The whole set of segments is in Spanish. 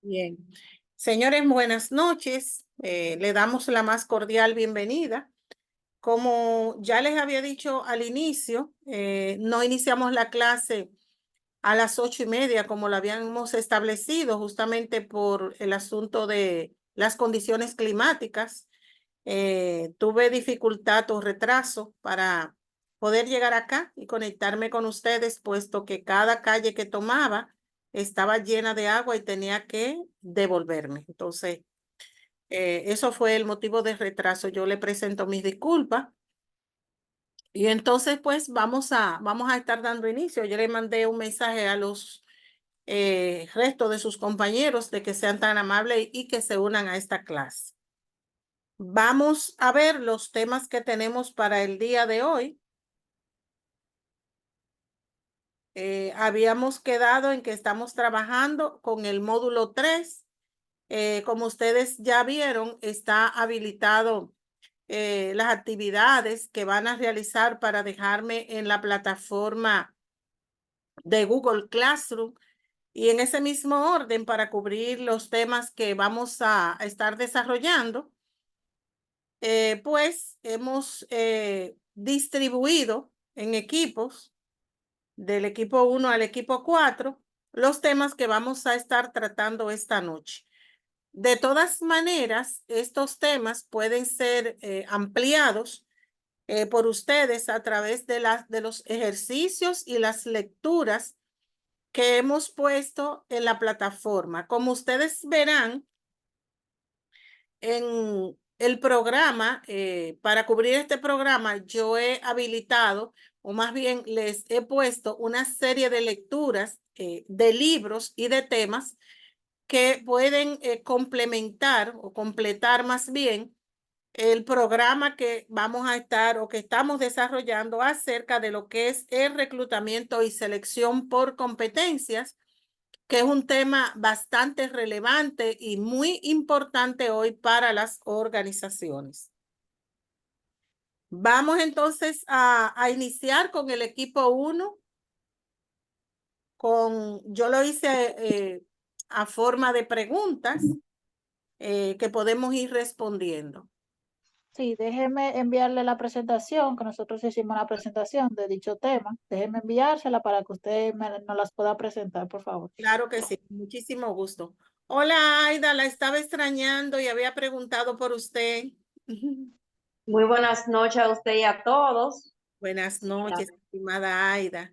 Bien. Señores, buenas noches. Le damos la más cordial bienvenida. Como ya les había dicho al inicio, no iniciamos la clase a las 8:30 como lo habíamos establecido, justamente por el asunto de las condiciones climáticas. Tuve dificultad o retraso para poder llegar acá y conectarme con ustedes, puesto que cada calle que tomaba estaba llena de agua y tenía que devolverme. Entonces, eso fue el motivo de retraso. Yo le presento mis disculpas. Y entonces, pues vamos a estar dando inicio. Yo le mandé un mensaje a los restos de sus compañeros de que sean tan amables y que se unan a esta clase. Vamos a ver los temas que tenemos para el día de hoy. Habíamos quedado en que estamos trabajando con el módulo 3. Como ustedes ya vieron, está habilitado las actividades que van a realizar para dejarme en la plataforma de Google Classroom y en ese mismo orden para cubrir los temas que vamos a estar desarrollando. Pues hemos distribuido en equipos, del equipo 1 al equipo 4, los temas que vamos a estar tratando esta noche. De todas maneras, estos temas pueden ser ampliados por ustedes a través de los ejercicios y las lecturas que hemos puesto en la plataforma. Como ustedes verán, en el programa, para cubrir este programa, yo he habilitado, o más bien les he puesto una serie de lecturas de libros y de temas que pueden complementar o completar más bien el programa que vamos a estar o que estamos desarrollando acerca de lo que es el reclutamiento y selección por competencias, que es un tema bastante relevante y muy importante hoy para las organizaciones. Vamos entonces a iniciar con el equipo 1. Yo lo hice a forma de preguntas que podemos ir respondiendo. Sí, déjeme enviarle la presentación, que nosotros hicimos una presentación de dicho tema. Déjeme enviársela para que usted nos las pueda presentar, por favor. Claro que sí, muchísimo gusto. Hola, Aida, la estaba extrañando y había preguntado por usted. Muy buenas noches a usted y a todos. Buenas noches, estimada Aida.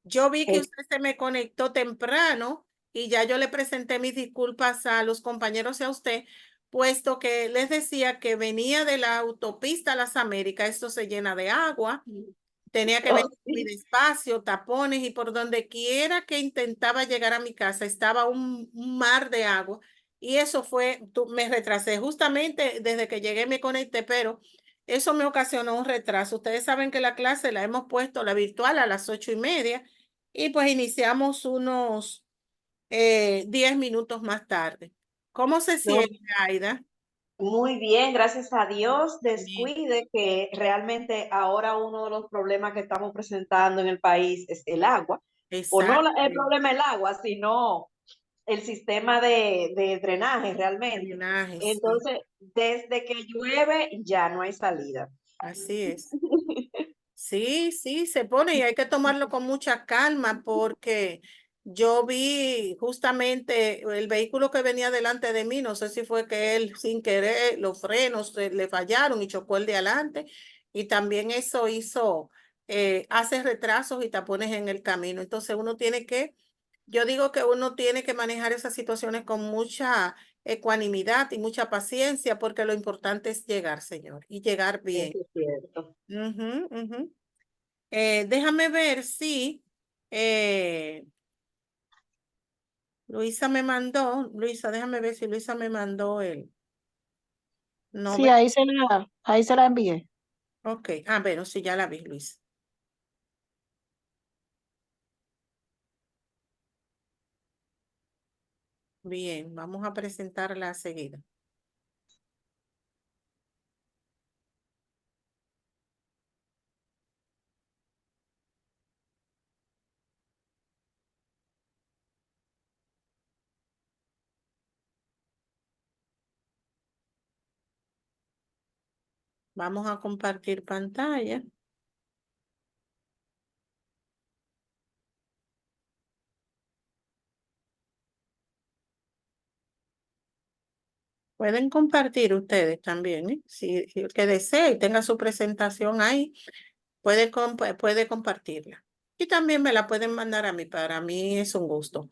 Yo vi que usted se me conectó temprano y ya yo le presenté mis disculpas a los compañeros y a usted, puesto que les decía que venía de la autopista a las Américas, esto se llena de agua, tenía que Oh, venir muy despacio, tapones y por donde quiera que intentaba llegar a mi casa estaba un mar de agua y eso fue, me retrasé justamente desde que llegué me conecté, pero eso me ocasionó un retraso. Ustedes saben que la clase la hemos puesto, la virtual, a las 8:30 y pues iniciamos unos 10 minutos más tarde. ¿Cómo se no, siente, Aida? muy bien, gracias a Dios. Bien. Descuide que realmente ahora uno de los problemas que estamos presentando en el país es el agua, o no el Exacto. problema el agua, sino el sistema de drenaje realmente. Drenaje, sí, Entonces, desde que llueve ya no hay salida. así es. Sí, sí, se pone y hay que tomarlo con mucha calma porque yo vi justamente el vehículo que venía delante de mí, no sé si fue que él sin querer los frenos le fallaron y chocó el de adelante y también eso hace retrasos y tapones en el camino. Entonces yo digo que uno tiene que manejar esas situaciones con mucha ecuanimidad y mucha paciencia porque lo importante es llegar, señor, y llegar bien. Eso es cierto. Ujú, ujú. Déjame ver si eh, Luisa, déjame ver si Luisa me mandó no Sí, ve, ahí se la envié. ok, bueno, sí, ya la vi, Luisa. Bien, vamos a presentarla seguida. Vamos a compartir pantalla. Pueden compartir ustedes también, ¿eh? Si el que desee y tenga su presentación ahí, puede compartirla. Y también me la pueden mandar a mí, para mí es un gusto.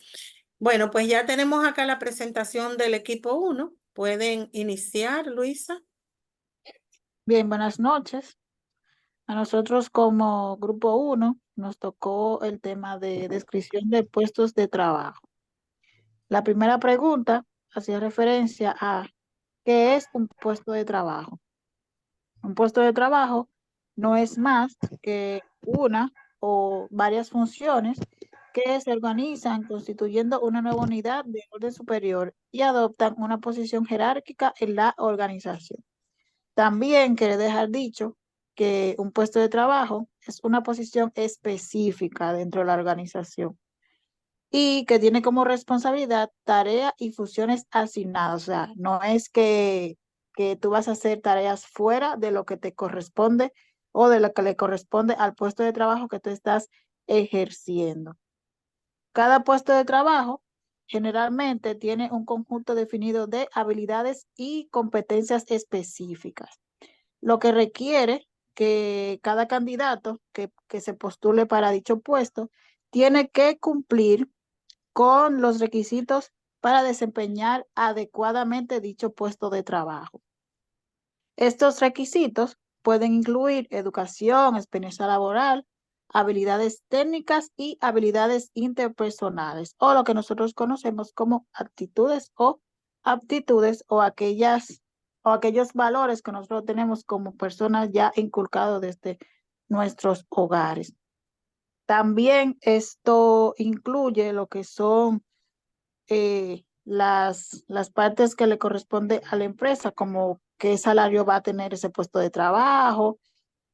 Bueno, pues ya tenemos acá la presentación del equipo 1. Pueden iniciar, Luisa. Bien, buenas noches. A nosotros como grupo 1 nos tocó el tema de descripción de puestos de trabajo. La primera pregunta hacía referencia a ¿qué es un puesto de trabajo? Un puesto de trabajo no es más que una o varias funciones que se organizan constituyendo una nueva unidad de orden superior y adoptan una posición jerárquica en la organización. También quiere dejar dicho que un puesto de trabajo es una posición específica dentro de la organización y que tiene como responsabilidad tareas y funciones asignadas. O sea, no es que tú vas a hacer tareas fuera de lo que te corresponde o de lo que le corresponde al puesto de trabajo que tú estás ejerciendo. Cada puesto de trabajo generalmente tiene un conjunto definido de habilidades y competencias específicas, lo que requiere que cada candidato que se postule para dicho puesto tiene que cumplir con los requisitos para desempeñar adecuadamente dicho puesto de trabajo. Estos requisitos pueden incluir educación, experiencia laboral, habilidades técnicas y habilidades interpersonales, o lo que nosotros conocemos como actitudes o aptitudes o aquellos valores que nosotros tenemos como personas ya inculcados desde nuestros hogares. También esto incluye lo que son las partes que le corresponde a la empresa, como qué salario va a tener ese puesto de trabajo,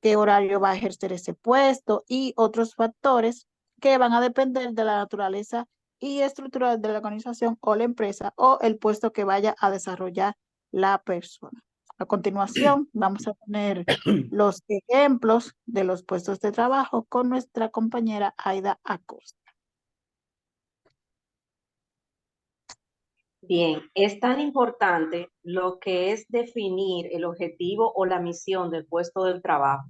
qué horario va a ejercer ese puesto y otros factores que van a depender de la naturaleza y estructura de la organización o la empresa o el puesto que vaya a desarrollar la persona. A continuación, vamos a tener los ejemplos de los puestos de trabajo con nuestra compañera Aida Acosta. Bien, es tan importante lo que es definir el objetivo o la misión del puesto del trabajo,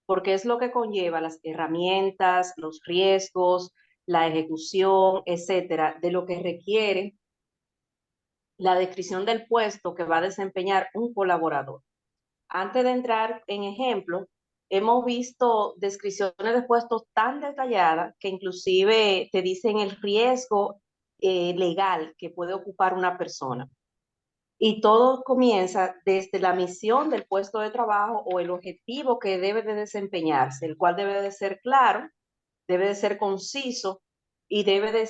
porque es lo que conlleva las herramientas, los riesgos, la ejecución, etcétera, de lo que requiere la descripción del puesto que va a desempeñar un colaborador. Antes de entrar en ejemplo, hemos visto descripciones de puestos tan detalladas que inclusive te dicen el riesgo legal que puede ocupar una persona. Y todo comienza desde la misión del puesto de trabajo o el objetivo que debe de desempeñarse, el cual debe de ser claro, debe de ser conciso y debe de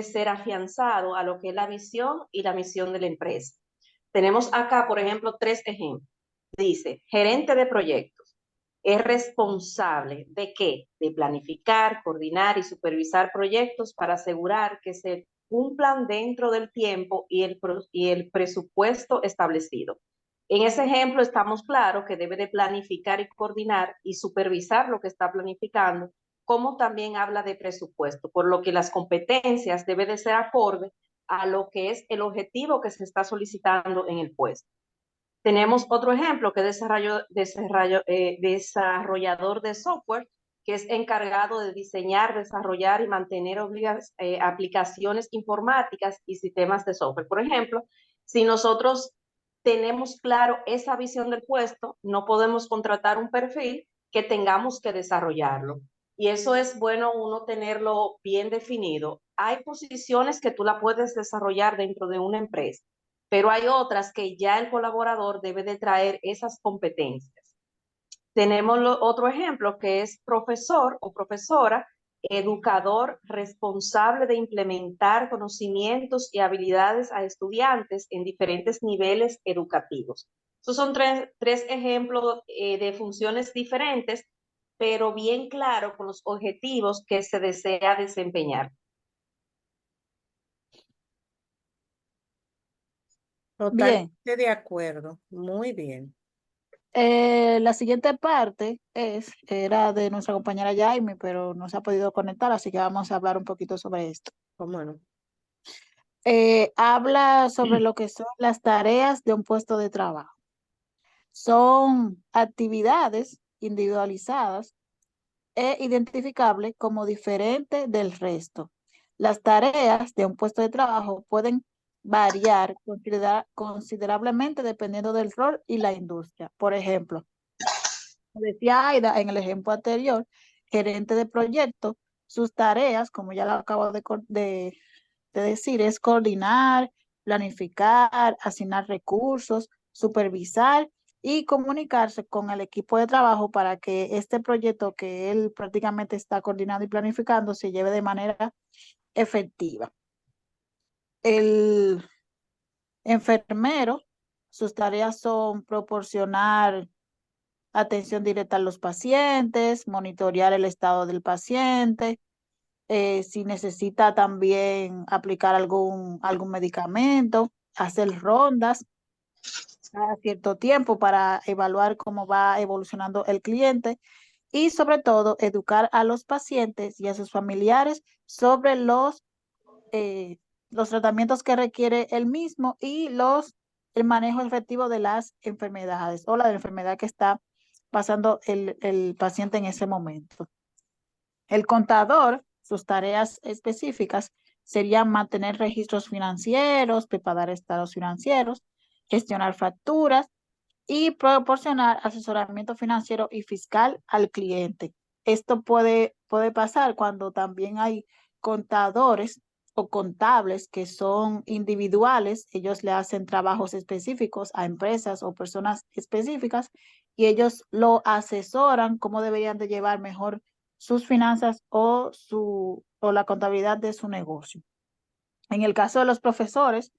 ser afianzado a lo que es la visión y la misión de la empresa. Tenemos acá, por ejemplo, 3 ejemplos. Dice, gerente de proyectos es responsable ¿de qué? De planificar, coordinar y supervisar proyectos para asegurar que se cumplan dentro del tiempo y el presupuesto establecido. En ese ejemplo estamos claros que debe de planificar y coordinar y supervisar lo que está planificando, como también habla de presupuesto, por lo que las competencias deben de ser acorde a lo que es el objetivo que se está solicitando en el puesto. Tenemos otro ejemplo que es desarrollador de software, que es encargado de diseñar, desarrollar y mantener aplicaciones informáticas y sistemas de software. Por ejemplo, si nosotros tenemos claro esa visión del puesto, no podemos contratar un perfil que tengamos que desarrollarlo. Y eso es bueno uno tenerlo bien definido. Hay posiciones que tú la puedes desarrollar dentro de una empresa, pero hay otras que ya el colaborador debe de traer esas competencias. Tenemos otro ejemplo que es profesor o profesora, educador responsable de implementar conocimientos y habilidades a estudiantes en diferentes niveles educativos. Estos son tres ejemplos de funciones diferentes, pero bien claro con los objetivos que se desea desempeñar. Totalmente Bien, de acuerdo. Muy bien. La siguiente parte era de nuestra compañera Jaime, pero no se ha podido conectar, así que vamos a hablar un poquito sobre esto. ¿Cómo no? Habla sobre lo que son las tareas de un puesto de trabajo. Son actividades individualizadas e identificables como diferentes del resto. Las tareas de un puesto de trabajo pueden variar considerablemente dependiendo del rol y la industria. Por ejemplo, como decía Aida en el ejemplo anterior, gerente de proyecto, sus tareas, como ya lo acabo de decir, es coordinar, planificar, asignar recursos, supervisar y comunicarse con el equipo de trabajo para que este proyecto que él prácticamente está coordinando y planificando se lleve de manera efectiva. El enfermero, sus tareas son proporcionar atención directa a los pacientes, monitorear el estado del paciente, si necesita también aplicar algún medicamento, hacer rondas a cierto tiempo para evaluar cómo va evolucionando el cliente y sobre todo educar a los pacientes y a sus familiares sobre los tratamientos que requiere el mismo y el manejo efectivo de las enfermedades o la enfermedad que está pasando el paciente en ese momento. El contador, sus tareas específicas serían mantener registros financieros, preparar estados financieros, gestionar facturas y proporcionar asesoramiento financiero y fiscal al cliente. Esto puede pasar cuando también hay contadores o contables que son individuales. Ellos le hacen trabajos específicos a empresas o personas específicas y ellos lo asesoran cómo deberían de llevar mejor sus finanzas o la contabilidad de su negocio. En el caso de los profesores,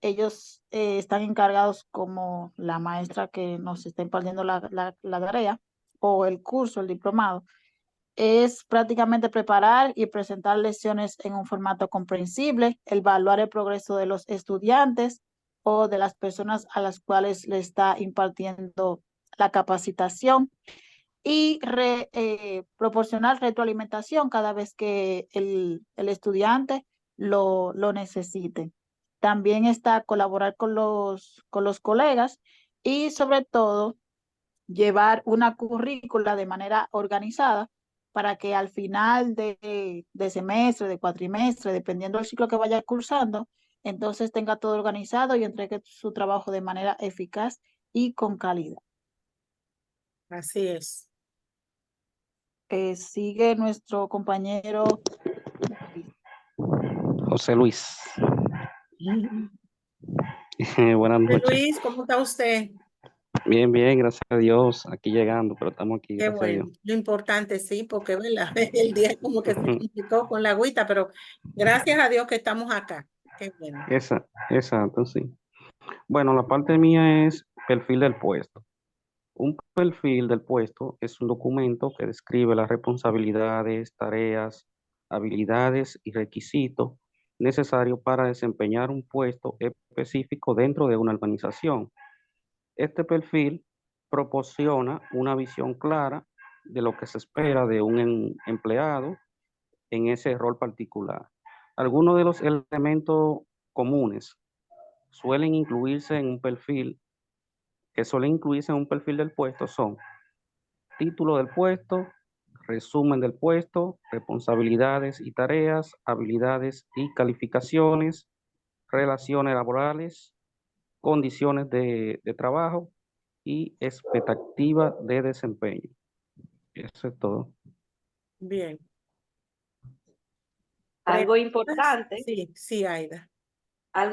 ellos están encargados como la maestra que nos está impartiendo la tarea o el curso, el diplomado, es prácticamente preparar y presentar lecciones en un formato comprensible, evaluar el progreso de los estudiantes o de las personas a las cuales le está impartiendo la capacitación y proporcionar retroalimentación cada vez que el estudiante lo necesite. También está colaborar con los colegas y sobre todo llevar una currícula de manera organizada para que al final de semestre, de cuatrimestre, dependiendo del ciclo que vaya cursando, entonces tenga todo organizado y entregue su trabajo de manera eficaz y con calidad. Así es. Sigue nuestro compañero José Luis. Buenas noches. Luis, ¿cómo está usted? Bien, bien, gracias a Dios. Aquí llegando, pero estamos aquí, Qué gracias a bueno. Dios. Lo importante, sí, porque ¿verdad? El día como que se complicó con la agüita, pero gracias a Dios que estamos acá. Qué bueno. Exacto, sí. Bueno, la parte mía es perfil del puesto. Un perfil del puesto es un documento que describe las responsabilidades, tareas, habilidades y requisitos necesarios para desempeñar un puesto específico dentro de una organización. Este perfil proporciona una visión clara de lo que se espera de un empleado en ese rol particular. Algunos de los elementos comunes suelen incluirse en un perfil, del puesto son título del puesto, resumen del puesto, responsabilidades y tareas, habilidades y calificaciones, relaciones laborales, condiciones de trabajo y expectativa de desempeño. Eso es todo. Bien. Algo ¿Preguntas? importante, Sí, Aida. las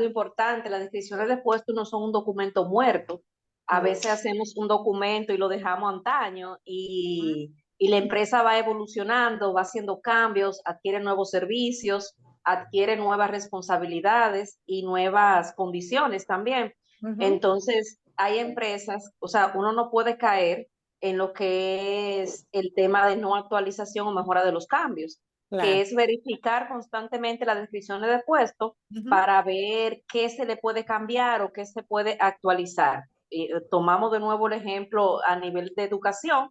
descripciones de puestos no son un documento muerto. A veces hacemos un documento y lo dejamos antaño y la empresa va evolucionando, va haciendo cambios, adquiere nuevos servicios, adquiere nuevas responsabilidades y nuevas condiciones también. Entonces, hay empresas, o sea, uno no puede caer en lo que es el tema de no actualización o mejora de los cambios, Claro. que es verificar constantemente las descripciones de puesto para ver qué se le puede cambiar o qué se puede actualizar. tomamos de nuevo el ejemplo a nivel de educación,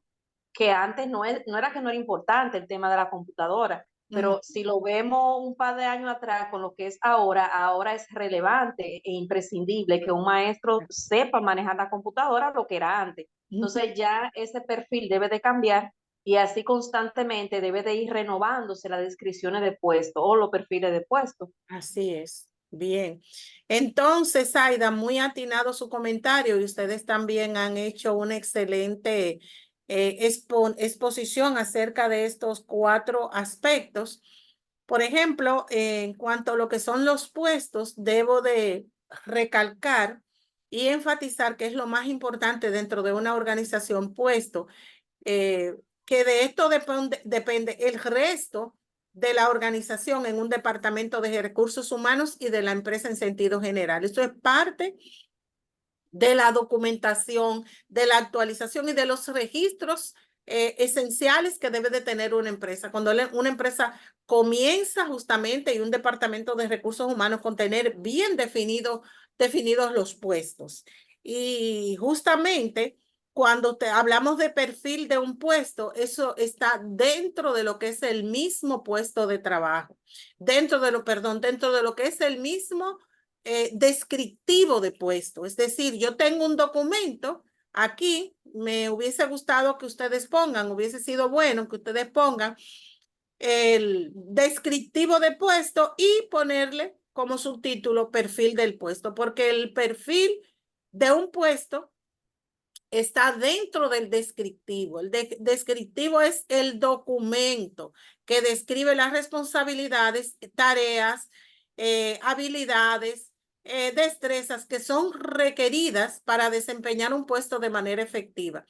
que antes no era que no era importante el tema de la computadora, pero si lo vemos un par de años atrás con lo que es ahora es relevante e imprescindible que un maestro sepa manejar la computadora lo que era antes. Entonces ya ese perfil debe de cambiar y así constantemente debe de ir renovándose las descripciones de puesto o los perfiles de puesto. Así es. Bien. Entonces, Aida, muy atinado su comentario y ustedes también han hecho una excelente exposición acerca de estos 4 aspectos. Por ejemplo, en cuanto a lo que son los puestos, debo de recalcar y enfatizar que es lo más importante dentro de una organización puesto, que de esto depende el resto de la organización en un departamento de recursos humanos y de la empresa en sentido general. Esto es parte de la documentación, de la actualización y de los registros esenciales que debe de tener una empresa. Cuando una empresa comienza justamente y un departamento de recursos humanos con tener bien definidos los puestos. Y justamente cuando hablamos de perfil de un puesto, eso está dentro de lo que es el mismo puesto de trabajo, dentro de lo que es el mismo descriptivo de puesto. Es decir, yo tengo un documento aquí, me hubiese gustado que ustedes pongan, hubiese sido bueno que ustedes pongan el descriptivo de puesto y ponerle como subtítulo perfil del puesto, porque el perfil de un puesto está dentro del descriptivo. El descriptivo es el documento que describe las responsabilidades, tareas, habilidades, destrezas que son requeridas para desempeñar un puesto de manera efectiva.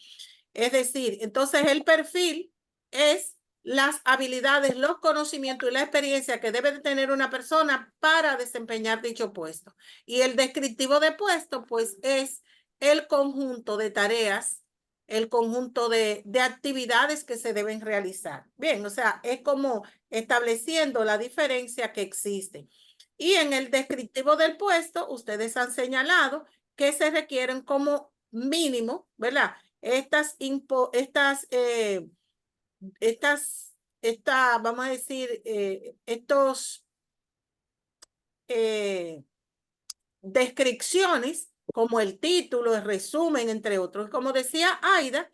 Es decir, entonces el perfil es las habilidades, los conocimientos y la experiencia que debe de tener una persona para desempeñar dicho puesto. Y el descriptivo de puesto, pues, es el conjunto de tareas, el conjunto de actividades que se deben realizar. Bien, o sea, es como estableciendo la diferencia que existe. Y en el descriptivo del puesto, ustedes han señalado que se requieren como mínimo, ¿verdad? Vamos a decir, descripciones como el título, el resumen, entre otros. Como decía Aida,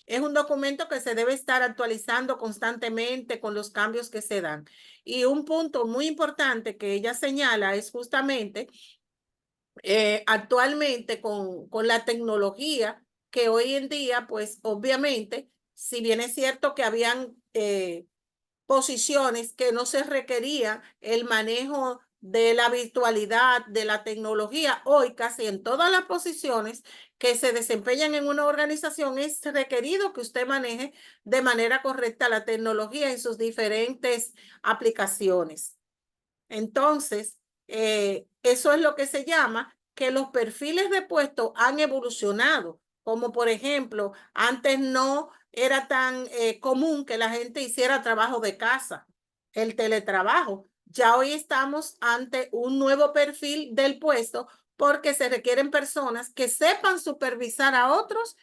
es un documento que se debe estar actualizando constantemente con los cambios que se dan. Y un punto muy importante que ella señala es justamente actualmente con la tecnología que hoy en día, pues obviamente, si bien es cierto que habían posiciones que no se requería el manejo de la virtualidad, de la tecnología, hoy casi en todas las posiciones que se desempeñan en una organización es requerido que usted maneje de manera correcta la tecnología en sus diferentes aplicaciones. Entonces, eso es lo que se llama que los perfiles de puesto han evolucionado, como por ejemplo, antes no era tan común que la gente hiciera trabajo de casa, el teletrabajo. Ya hoy estamos ante un nuevo perfil del puesto porque se requieren personas que sepan supervisar a otros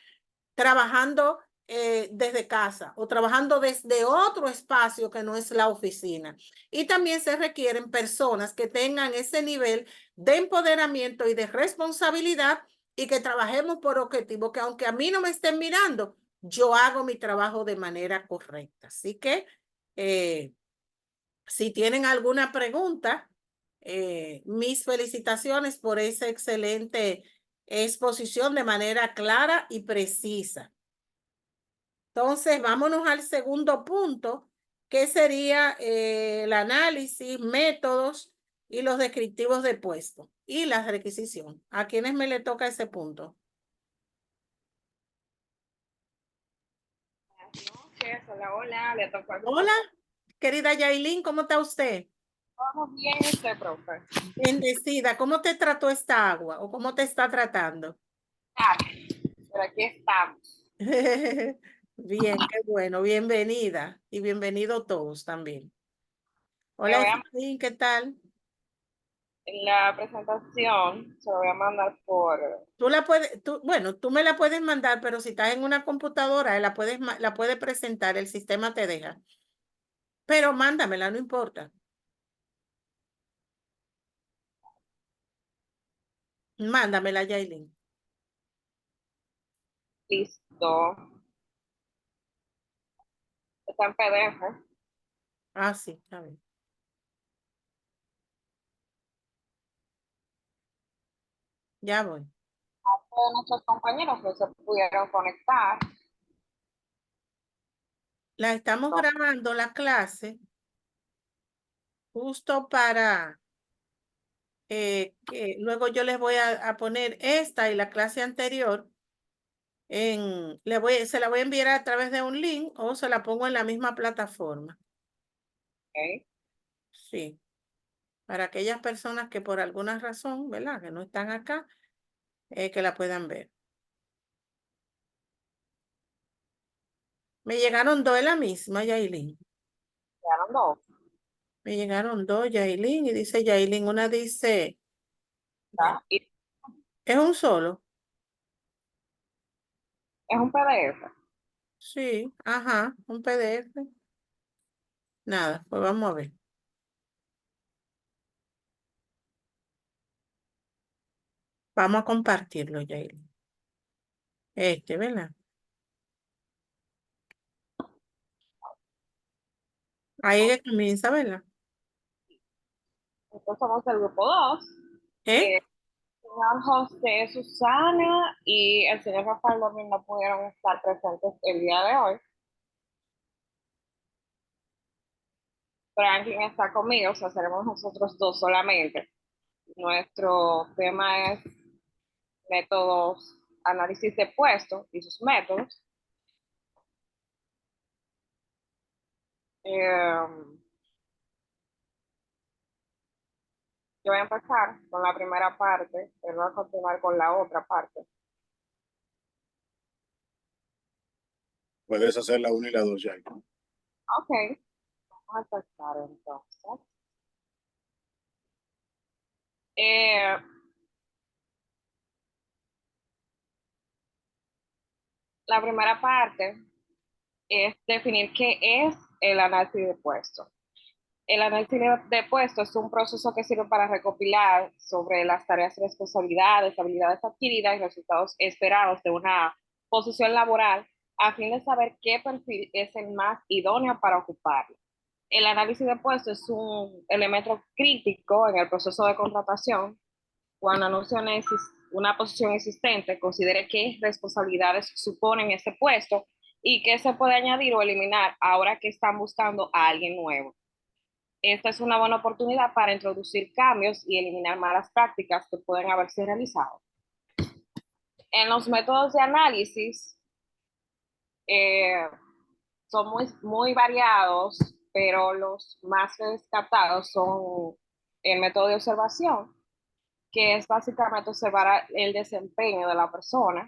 trabajando desde casa o trabajando desde otro espacio que no es la oficina. Y también se requieren personas que tengan ese nivel de empoderamiento y de responsabilidad y que trabajemos por objetivo, que aunque a mí no me estén mirando, yo hago mi trabajo de manera correcta. Así que si tienen alguna pregunta, mis felicitaciones por esa excelente exposición de manera clara y precisa. Entonces, vámonos al segundo punto, que sería el análisis, métodos y los descriptivos de puesto y la requisición. ¿A quiénes me le toca ese punto? Hola, hola, le tocó algo. Hola, querida Yailin, ¿cómo está usted? Vamos bien, usted, profe. Bendecida, ¿cómo te trató esta agua o cómo te está tratando? Ah, pero aquí estamos. Bien, qué bueno, bienvenida y bienvenido todos también. Hola, Efraín, ¿qué tal? La presentación se lo voy a mandar por... Tú la puedes, bueno, tú me la puedes mandar, pero si estás en una computadora, la puedes presentar, el sistema te deja. Pero mándamela, no importa. Mándamela, Yailin. Listo. Está en PDF. Ah, sí, está bien. Ya voy. Todos nuestros compañeros no se pudieron conectar. La estamos grabando la clase justo para que luego yo les voy a poner esta y la clase anterior se la voy a enviar a través de un link o se la pongo en la misma plataforma. Okay. Sí, para aquellas personas que por alguna razón, ¿verdad? Que no están acá, que la puedan ver. Me llegaron dos de la misma, Yailin. Quedaron dos. Me llegaron dos, Yailin, y dice Yailin, una dice, ¿Está? Y es un solo. es un PDF. Sí, ajá, un PDF. Nada, pues vamos a ver. Vamos a compartirlo, Yailin. ¿Verdad? Ahí que comienza, ¿verdad? Entonces somos el grupo 2. ¿Eh? El señor José, Susana y el señor Rafael Domínguez no pudieron estar presentes el día de hoy. Franklin está conmigo, o sea, seremos nosotros dos solamente. Nuestro tema es métodos, análisis de puestos y sus métodos. Yo voy a empezar con la primera parte, pero voy a continuar con la otra parte. Puedes hacer la 1 y la 2 ya. Ok, vamos a empezar entonces. Eh, la primera parte es definir qué es el análisis de puestos. El análisis de puestos es un proceso que sirve para recopilar sobre las tareas, responsabilidades, habilidades adquiridas y resultados esperados de una posición laboral a fin de saber qué perfil es el más idóneo para ocuparlo. El análisis de puestos es un elemento crítico en el proceso de contratación cuando anuncia una posición existente, considere qué responsabilidades suponen ese puesto y qué se puede añadir o eliminar ahora que están buscando a alguien nuevo. Esta es una buena oportunidad para introducir cambios y eliminar malas prácticas que pueden haberse realizado. En los métodos de análisis son muy variados, pero los más rescatados son el método de observación, que es básicamente observar el desempeño de la persona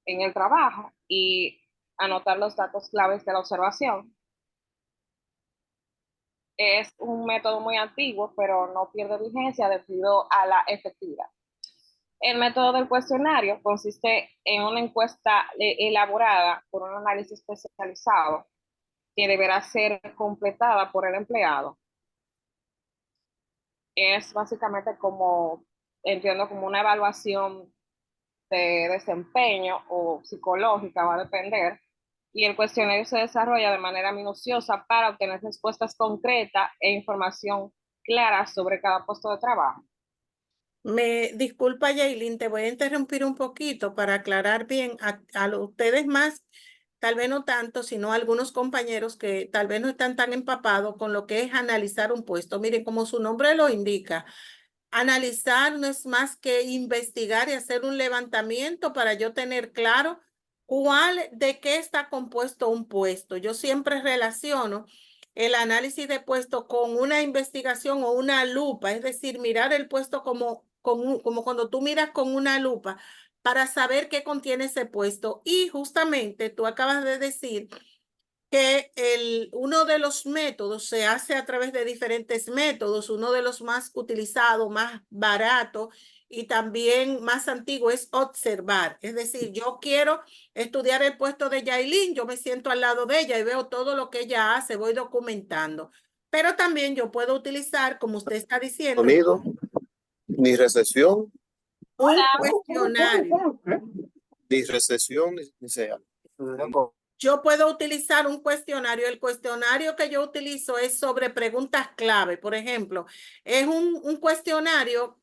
en el trabajo y anotar los datos claves de la observación. Es un método muy antiguo, pero no pierde vigencia debido a la efectividad. El método del cuestionario consiste en una encuesta elaborada por un análisis especializado que deberá ser completada por el empleado. Es básicamente como, entiendo, como una evaluación de desempeño o psicológica, va a depender, y el cuestionario se desarrolla de manera minuciosa para obtener respuestas concretas e información clara sobre cada puesto de trabajo. Me disculpa, Yailin, te voy a interrumpir un poquito para aclarar bien a ustedes más, tal vez no tanto, sino a algunos compañeros que tal vez no están tan empapados con lo que es analizar un puesto. Miren, como su nombre lo indica, analizar no es más que investigar y hacer un levantamiento para yo tener claro de qué está compuesto un puesto. Yo siempre relaciono el análisis de puesto con una investigación o una lupa, es decir, mirar el puesto como cuando tú miras con una lupa para saber qué contiene ese puesto. Y justamente tú acabas de decir que uno de los métodos se hace a través de diferentes métodos. Uno de los más utilizados, más barato y también más antiguo es observar. Es decir, yo quiero estudiar el puesto de Yailin, yo me siento al lado de ella y veo todo lo que ella hace, voy documentando. Pero también yo puedo utilizar, como usted está diciendo, Sonido, ni recesión, un cuestionario. ni recesión, ni sea. Yo puedo utilizar un cuestionario. El cuestionario que yo utilizo es sobre preguntas clave. Por ejemplo, es un cuestionario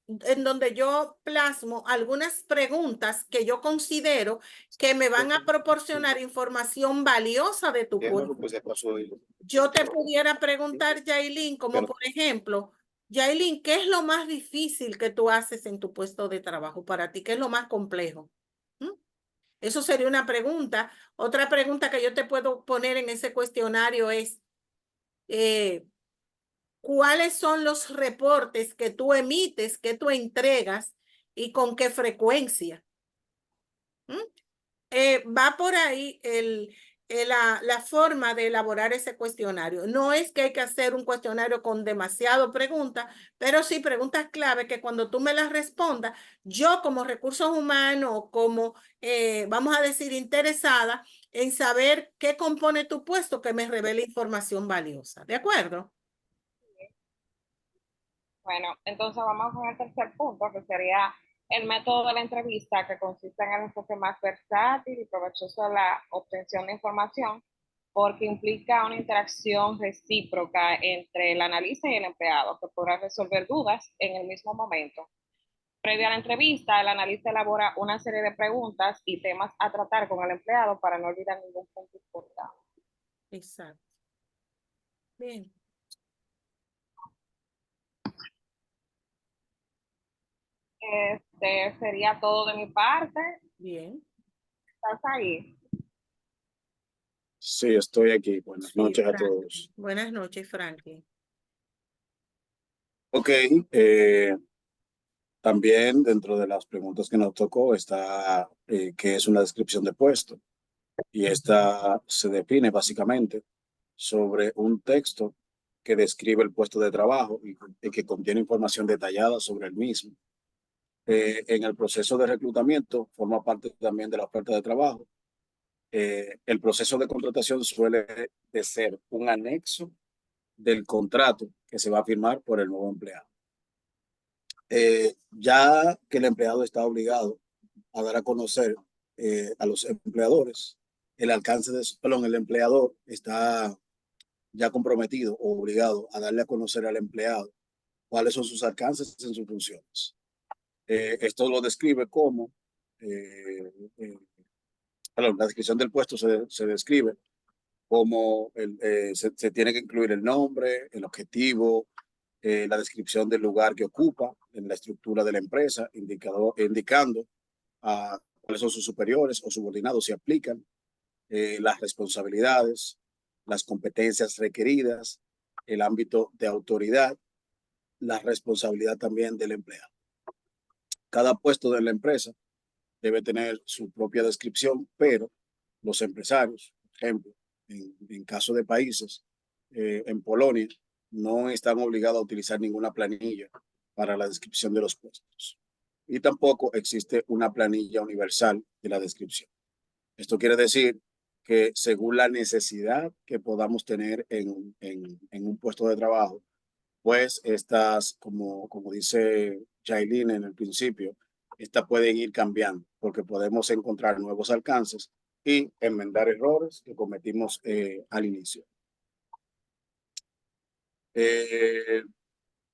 en donde yo plasmo algunas preguntas que yo considero que me van a proporcionar información valiosa de tu puesto. Pues se pasó ahí. Yo te pudiera preguntar, Yailin, como Pero- por ejemplo, Yailin, ¿qué es lo más difícil que tú haces en tu puesto de trabajo para ti? ¿Qué es lo más complejo? ¿Mm? Eso sería una pregunta. Otra pregunta que yo te puedo poner en ese cuestionario es, ¿cuáles son los reportes que tú emites, que tú entregas y con qué frecuencia? ¿Mm? Va por ahí la forma de elaborar ese cuestionario. No es que hay que hacer un cuestionario con demasiado preguntas, pero sí preguntas clave que cuando tú me las respondas, yo como recursos humanos, como vamos a decir interesada en saber qué compone tu puesto, que me revele información valiosa. ¿De acuerdo? Bueno, entonces vamos con el tercer punto, que sería el método de la entrevista, que consiste en el enfoque más versátil y provechoso de la obtención de información, porque implica una interacción recíproca entre el analista y el empleado, que podrá resolver dudas en el mismo momento. Previo a la entrevista, el analista elabora una serie de preguntas y temas a tratar con el empleado para no olvidar ningún punto importante. Exacto. Bien. Sería todo de mi parte. Bien. ¿Estás ahí? Sí, estoy aquí. Buenas Sí, noches a Franklin. todos. Buenas noches, Franklin. Ok, también dentro de las preguntas que nos tocó está qué es una descripción de puesto. Y esta se define básicamente sobre un texto que describe el puesto de trabajo y que contiene información detallada sobre el mismo. En el proceso de reclutamiento forma parte también de la oferta de trabajo. El proceso de contratación suele de ser un anexo del contrato que se va a firmar por el nuevo empleado. Ya que el empleado está obligado a dar a conocer a los empleadores el alcance de su, perdón, el empleador está ya comprometido o obligado a darle a conocer al empleado cuáles son sus alcances en sus funciones. Esto lo describe como, la descripción del puesto se describe como se tiene que incluir el nombre, el objetivo, la descripción del lugar que ocupa en la estructura de la empresa, indicando a cuáles son sus superiores o subordinados si aplican, las responsabilidades, las competencias requeridas, el ámbito de autoridad, la responsabilidad también del empleado. Cada puesto de la empresa debe tener su propia descripción, pero los empresarios, por ejemplo, en caso de países, en Polonia, no están obligados a utilizar ninguna planilla para la descripción de los puestos. Y tampoco existe una planilla universal de la descripción. Esto quiere decir que según la necesidad que podamos tener en un puesto de trabajo, pues estas, como dice Jailin en el principio, estas pueden ir cambiando porque podemos encontrar nuevos alcances y enmendar errores que cometimos al inicio.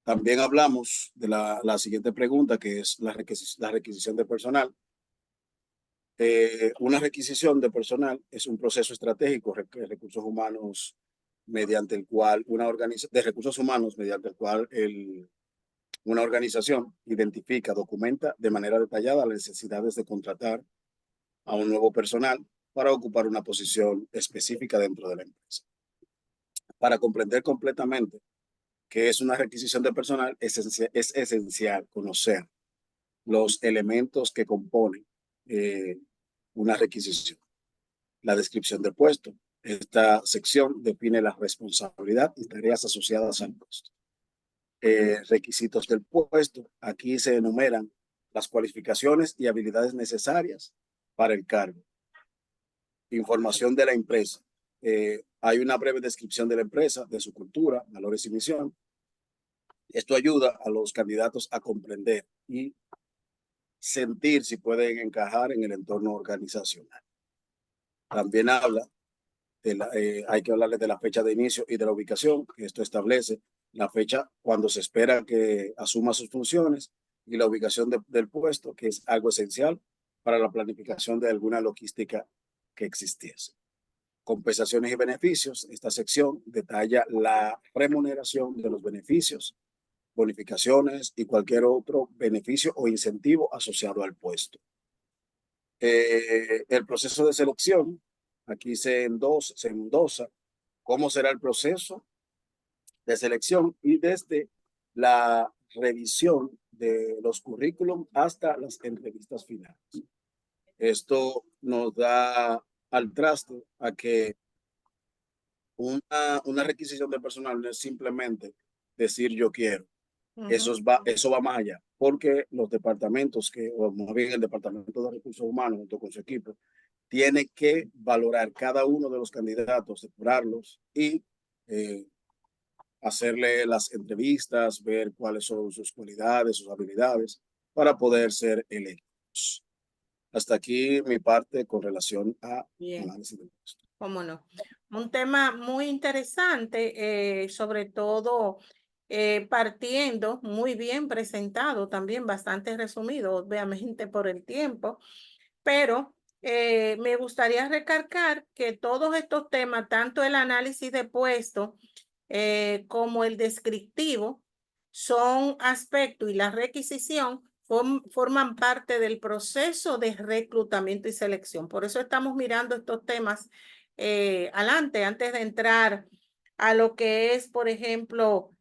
También hablamos de la siguiente pregunta, que es la requisición de personal. Una requisición de personal es un proceso estratégico de recursos humanos mediante el cual una organización identifica, documenta de manera detallada las necesidades de contratar a un nuevo personal para ocupar una posición específica dentro de la empresa. Para comprender completamente qué es una requisición de personal, es esencial conocer los elementos que componen una requisición. La descripción del puesto, Esta sección define la responsabilidad y tareas asociadas al puesto. Requisitos del puesto. Aquí se enumeran las cualificaciones y habilidades necesarias para el cargo. Información de la empresa. Hay una breve descripción de la empresa, de su cultura, valores y misión. Esto ayuda a los candidatos a comprender y sentir si pueden encajar en el entorno organizacional. También hay que hablarles de la fecha de inicio y de la ubicación. Esto establece la fecha cuando se espera que asuma sus funciones y la ubicación del puesto, que es algo esencial para la planificación de alguna logística que existiese. Compensaciones y beneficios. Esta sección detalla la remuneración de los beneficios, bonificaciones y cualquier otro beneficio o incentivo asociado al puesto. El proceso de selección. Aquí se endosa cómo será el proceso de selección y desde la revisión de los currículum hasta las entrevistas finales. Esto nos da al traste a que una requisición de personal no es simplemente decir yo quiero. Eso va más allá, porque los departamentos, o más bien el Departamento de Recursos Humanos junto con su equipo, tiene que valorar cada uno de los candidatos, depurarlos y hacerle las entrevistas, ver cuáles son sus cualidades, sus habilidades, para poder ser electos. Hasta aquí mi parte con relación a análisis de puesto. ¿Cómo no? Un tema muy interesante, sobre todo partiendo muy bien presentado, también bastante resumido, obviamente por el tiempo, pero me gustaría recalcar que todos estos temas, tanto el análisis de puesto como el descriptivo, son aspectos y la requisición forman parte del proceso de reclutamiento y selección. Por eso estamos mirando estos temas adelante, antes de entrar a lo que es, por ejemplo,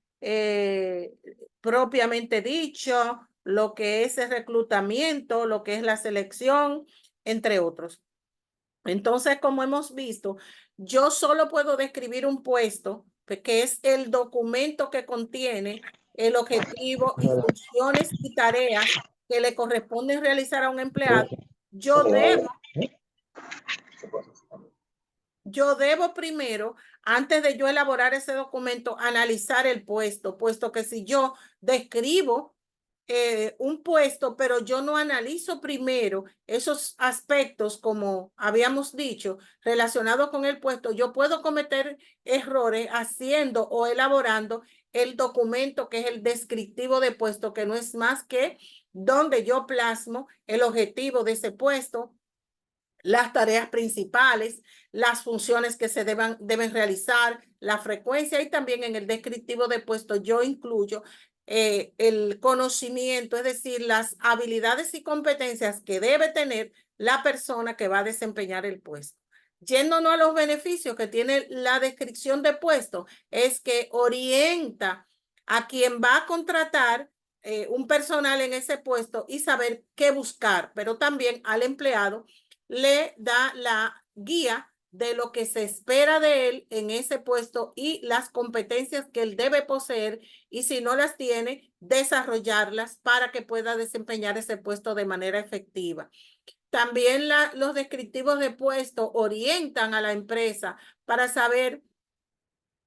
propiamente dicho, lo que es el reclutamiento, lo que es la selección, entre otros. Entonces, como hemos visto, yo solo puedo describir un puesto, que es el documento que contiene el objetivo y funciones y tareas que le corresponden realizar a un empleado. Yo debo primero, antes de yo elaborar ese documento, analizar el puesto, puesto que si yo describo un puesto, pero yo no analizo primero esos aspectos, como habíamos dicho, relacionados con el puesto, yo puedo cometer errores haciendo o elaborando el documento que es el descriptivo de puesto, que no es más que donde yo plasmo el objetivo de ese puesto, las tareas principales, las funciones que se deben realizar, la frecuencia, y también en el descriptivo de puesto yo incluyo el conocimiento, es decir, las habilidades y competencias que debe tener la persona que va a desempeñar el puesto. Yéndonos a los beneficios que tiene la descripción de puesto, es que orienta a quien va a contratar un personal en ese puesto y saber qué buscar, pero también al empleado le da la guía de lo que se espera de él en ese puesto y las competencias que él debe poseer, y si no las tiene, desarrollarlas para que pueda desempeñar ese puesto de manera efectiva. También los descriptivos de puesto orientan a la empresa para saber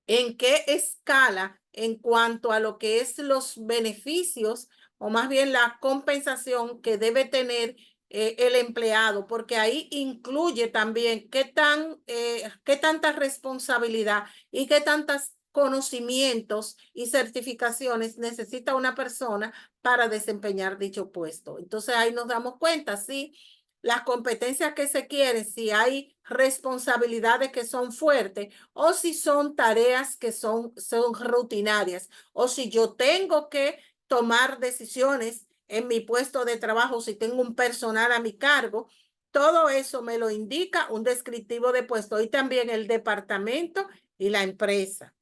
en qué escala en cuanto a lo que es los beneficios, o más bien la compensación que debe tener el empleado, porque ahí incluye también qué tanta responsabilidad y qué tantos conocimientos y certificaciones necesita una persona para desempeñar dicho puesto. Entonces ahí nos damos cuenta, sí, las competencias que se quieren, si hay responsabilidades que son fuertes o si son tareas que son rutinarias, o si yo tengo que tomar decisiones en mi puesto de trabajo, si tengo un personal a mi cargo. Todo eso me lo indica un descriptivo de puesto, y también el departamento y la empresa.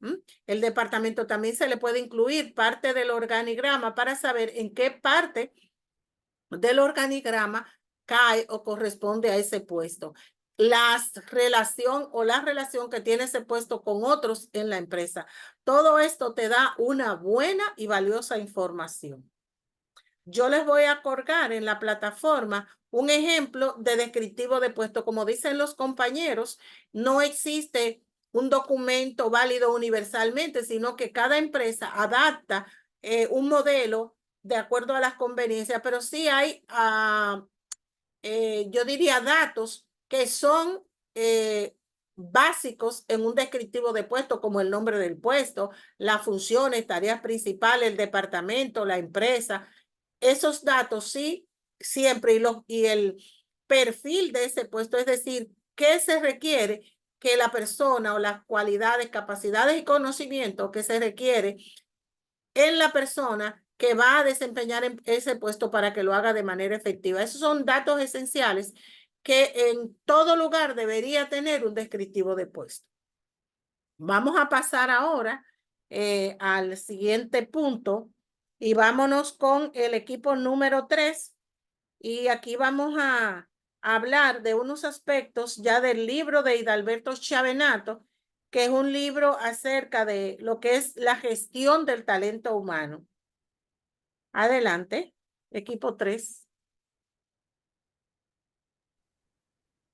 El departamento también se le puede incluir parte del organigrama para saber en qué parte del organigrama cae o corresponde a ese puesto. la relación que tiene ese puesto con otros en la empresa. Todo esto te da una buena y valiosa información. Yo les voy a colgar en la plataforma un ejemplo de descriptivo de puesto. Como dicen los compañeros, no existe un documento válido universalmente, sino que cada empresa adapta un modelo de acuerdo a las conveniencias, pero sí hay, yo diría, datos que son básicos en un descriptivo de puesto, como el nombre del puesto, las funciones, tareas principales, el departamento, la empresa. Esos datos sí, siempre, y el perfil de ese puesto, es decir, qué se requiere que la persona o las cualidades, capacidades y conocimientos que se requiere en la persona que va a desempeñar en ese puesto para que lo haga de manera efectiva. Esos son datos esenciales que en todo lugar debería tener un descriptivo de puesto. Vamos a pasar ahora al siguiente punto y vámonos con el equipo número 3. Y aquí vamos a hablar de unos aspectos ya del libro de Hidalberto Chavenato, que es un libro acerca de lo que es la gestión del talento humano. Adelante, equipo 3.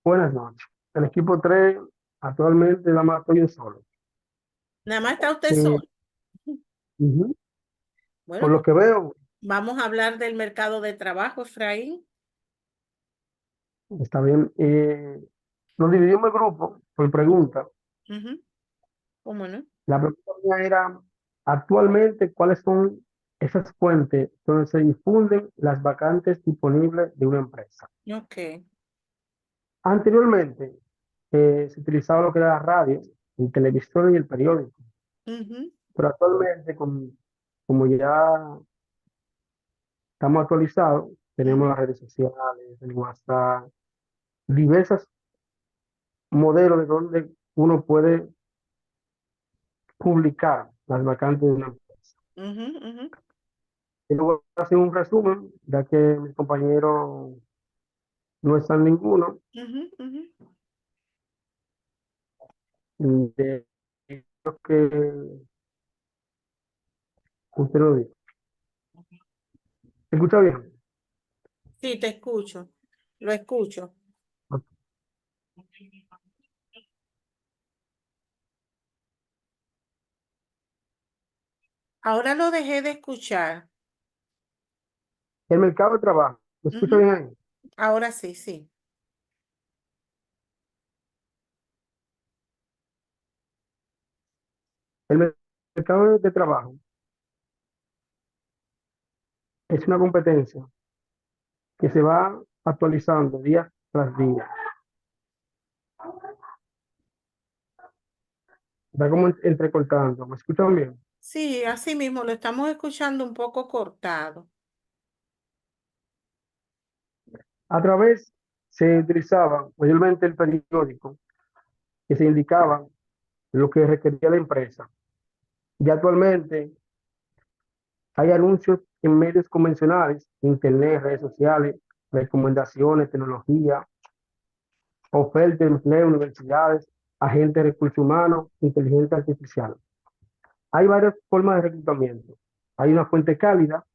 Buenas noches. El equipo 3 actualmente nada más estoy yo solo. Nada más está usted Eh, solo. Ujú. Bueno, Por lo que veo, vamos a hablar del mercado de trabajo, Efraín. está bien. Nos dividimos el grupo por pregunta. ¿Cómo no? La pregunta mía era, actualmente, ¿cuáles son esas fuentes donde se difunden las vacantes disponibles de una empresa? Ok. Anteriormente, se utilizaba lo que era la radio, el televisión y el periódico. Pero actualmente, como ya estamos actualizados, tenemos las redes sociales, el WhatsApp, diversos modelos de donde uno puede publicar las vacantes de una empresa. Y luego voy a hacer un resumen, ya que mis compañeros no están ninguno, de lo que usted lo dice. ¿Se escucha bien? Sí, te escucho. Lo escucho. Ahora lo dejé de escuchar. El mercado de trabajo, ¿me escucha bien ahí? Ahora sí, sí. El mercado de trabajo es una competencia que se va actualizando día tras día. Está como entrecortando. ¿Me escuchan bien? Sí, así mismo lo estamos escuchando un poco cortado. A través se utilizaba mayormente el periódico, que se indicaba lo que requería la empresa. Y actualmente hay anuncios en medios convencionales, internet, redes sociales, recomendaciones, tecnología, ofertas de empleo, universidades, agentes de recursos humanos, inteligencia artificial. Hay varias formas de reclutamiento. Hay una fuente cálida,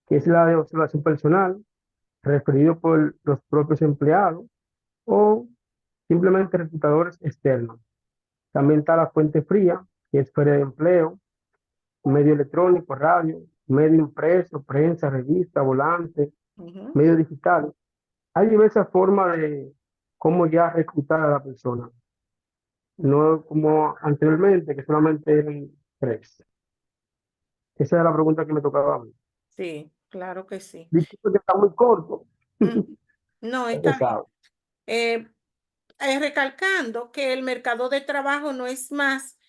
que es la de observación personal, referido por los propios empleados o simplemente reclutadores externos. También está la fuente fría, que es feria de empleo, medio electrónico, radio, medio impreso, prensa, revista, volante, medios digitales. Hay diversas formas de cómo ya reclutar a la persona. No como anteriormente, que solamente eran 3. Esa era la pregunta que me tocaba a mí. Sí, claro que sí. Disculpe que está muy corto. No, Ya está sabe. bien. Recalcando que el mercado de trabajo no es más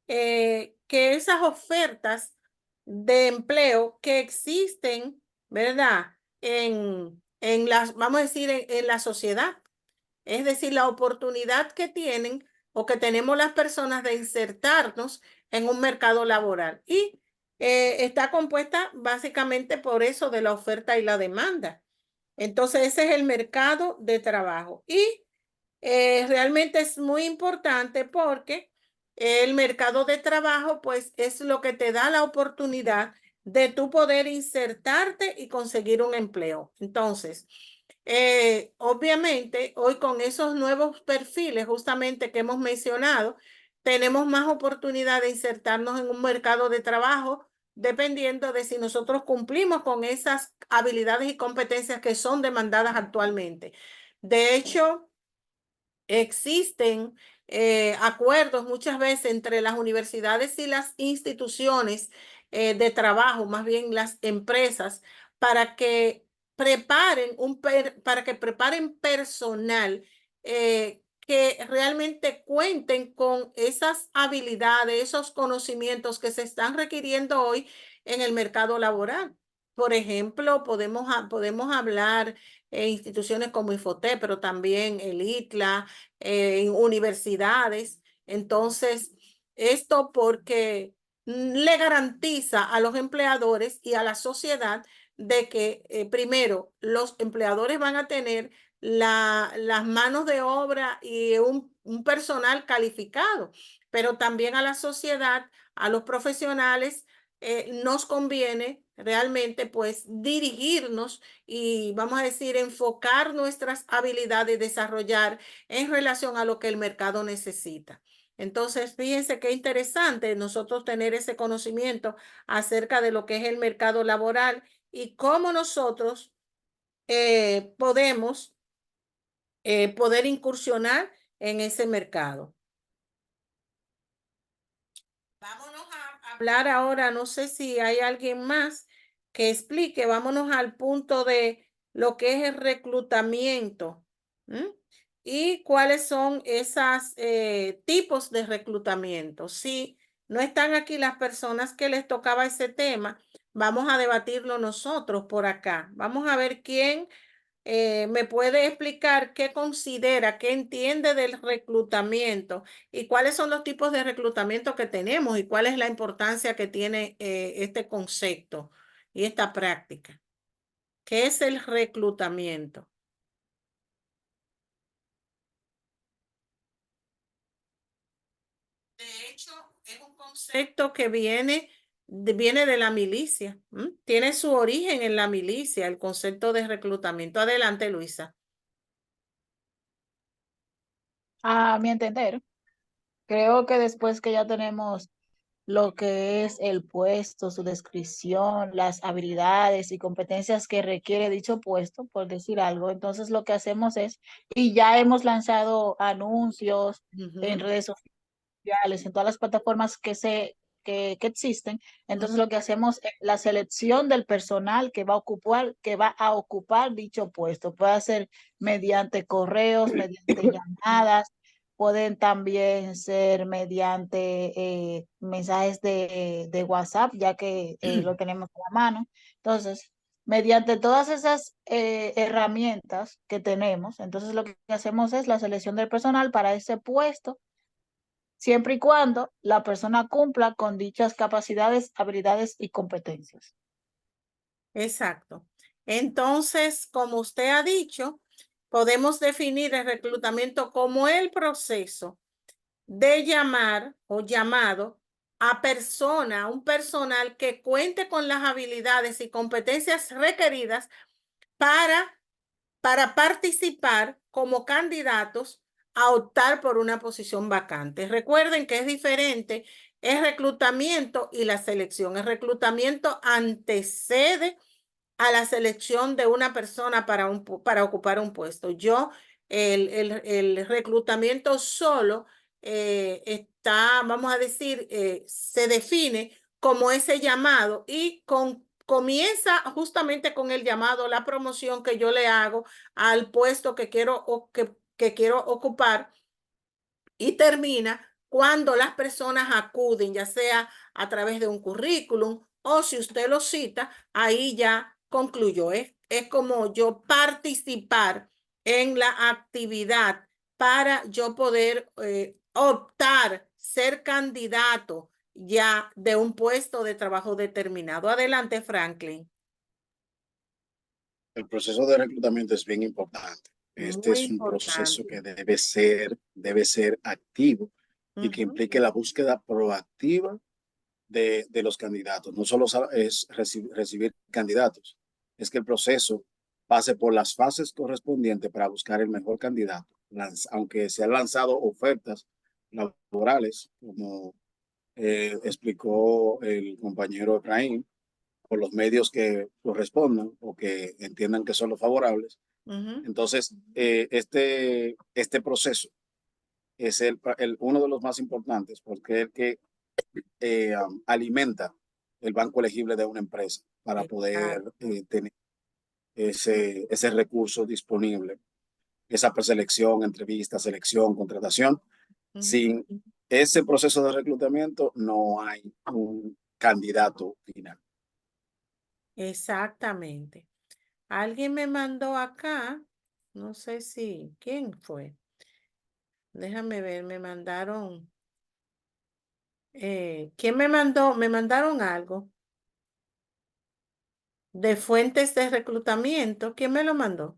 que esas ofertas de empleo que existen, ¿verdad? En las, vamos a decir, en la sociedad. Es decir, la oportunidad que tienen o que tenemos las personas de insertarnos en un mercado laboral. Y está compuesta básicamente por eso de la oferta y la demanda. Entonces, ese es el mercado de trabajo. Y realmente es muy importante porque el mercado de trabajo pues es lo que te da la oportunidad de tú poder insertarte y conseguir un empleo. Entonces, obviamente hoy con esos nuevos perfiles justamente que hemos mencionado, tenemos más oportunidad de insertarnos en un mercado de trabajo dependiendo de si nosotros cumplimos con esas habilidades y competencias que son demandadas actualmente. De hecho, existen acuerdos muchas veces entre las universidades y las instituciones de trabajo, más bien las empresas, para que preparen personal que realmente cuenten con esas habilidades, esos conocimientos que se están requiriendo hoy en el mercado laboral. Por ejemplo, podemos hablar instituciones como Infotep, pero también el ITLA, en universidades. Entonces, esto porque le garantiza a los empleadores y a la sociedad de que, primero, los empleadores van a tener las manos de obra y un personal calificado, pero también a la sociedad, a los profesionales, nos conviene realmente pues dirigirnos y vamos a decir enfocar nuestras habilidades, desarrollar en relación a lo que el mercado necesita. Entonces, fíjense qué interesante nosotros tener ese conocimiento acerca de lo que es el mercado laboral y cómo nosotros podemos poder incursionar en ese mercado. Vámonos a hablar ahora, no sé si hay alguien más que explique, vámonos al punto de lo que es el reclutamiento. ¿M? Y cuáles son esos tipos de reclutamiento. Si no están aquí las personas que les tocaba ese tema, vamos a debatirlo nosotros por acá. Vamos a ver quién me puede explicar qué considera, qué entiende del reclutamiento y cuáles son los tipos de reclutamiento que tenemos y cuál es la importancia que tiene este concepto y esta práctica. ¿Qué es el reclutamiento? De hecho, es un concepto que viene de la milicia. Tiene su origen en la milicia, el concepto de reclutamiento. Adelante, Luisa. A mi entender, creo que después que ya tenemos lo que es el puesto, su descripción, las habilidades y competencias que requiere dicho puesto, por decir algo, entonces lo que hacemos es, y ya hemos lanzado anuncios en redes sociales, en todas las plataformas que existen, entonces lo que hacemos es la selección del personal que va a ocupar dicho puesto. Puede ser mediante correos, mediante llamadas, pueden también ser mediante mensajes de WhatsApp, ya que lo tenemos a la mano. Entonces, mediante todas esas herramientas que tenemos, entonces lo que hacemos es la selección del personal para ese puesto, siempre y cuando la persona cumpla con dichas capacidades, habilidades y competencias. Exacto. Entonces, como usted ha dicho, podemos definir el reclutamiento como el proceso de llamar o llamado a un personal que cuente con las habilidades y competencias requeridas para, para participar como candidatos a optar por una posición vacante. Recuerden que es diferente el reclutamiento y la selección. El reclutamiento antecede a la selección de una persona para ocupar un puesto. El reclutamiento solo está, vamos a decir, se define como ese llamado y comienza justamente con el llamado, la promoción que yo le hago al puesto que quiero ocupar y termina cuando las personas acuden, ya sea a través de un currículum o si usted lo cita, ahí ya concluyó. Es como yo participar en la actividad para yo poder optar, ser candidato ya de un puesto de trabajo determinado. Adelante, Franklin. El proceso de reclutamiento es bien importante. Este Muy es un proceso que importante. debe ser activo y que Ujú. implique la búsqueda proactiva de los candidatos. No solo es recibir candidatos, es que el proceso pase por las fases correspondientes para buscar el mejor candidato. Aunque se han lanzado ofertas laborales, como explicó el compañero Efraín, por los medios que correspondan o que entiendan que son los favorables. Ujú. Entonces, este proceso es uno de los más importantes porque es el que alimenta el banco elegible de una empresa para poder Exacto. tener ese recurso disponible, esa preselección, entrevista, selección, contratación. Ujú. Sin ese proceso de reclutamiento no hay un candidato final. Exactamente. Alguien me mandó acá, no sé si, ¿quién fue? Déjame ver, me mandaron, ¿quién me mandó? Me mandaron algo de fuentes de reclutamiento. ¿Quién me lo mandó?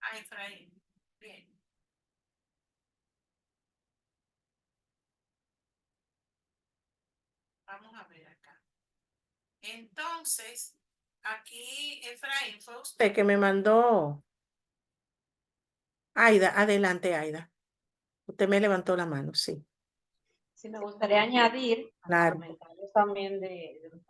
Ah, Efraín. Bien. Vamos a ver acá. Entonces, aquí, Efraín, fue usted que me mandó. Aida, adelante, Aida. Usted me levantó la mano, sí. Sí, me gustaría añadir a los Claro. comentarios también de los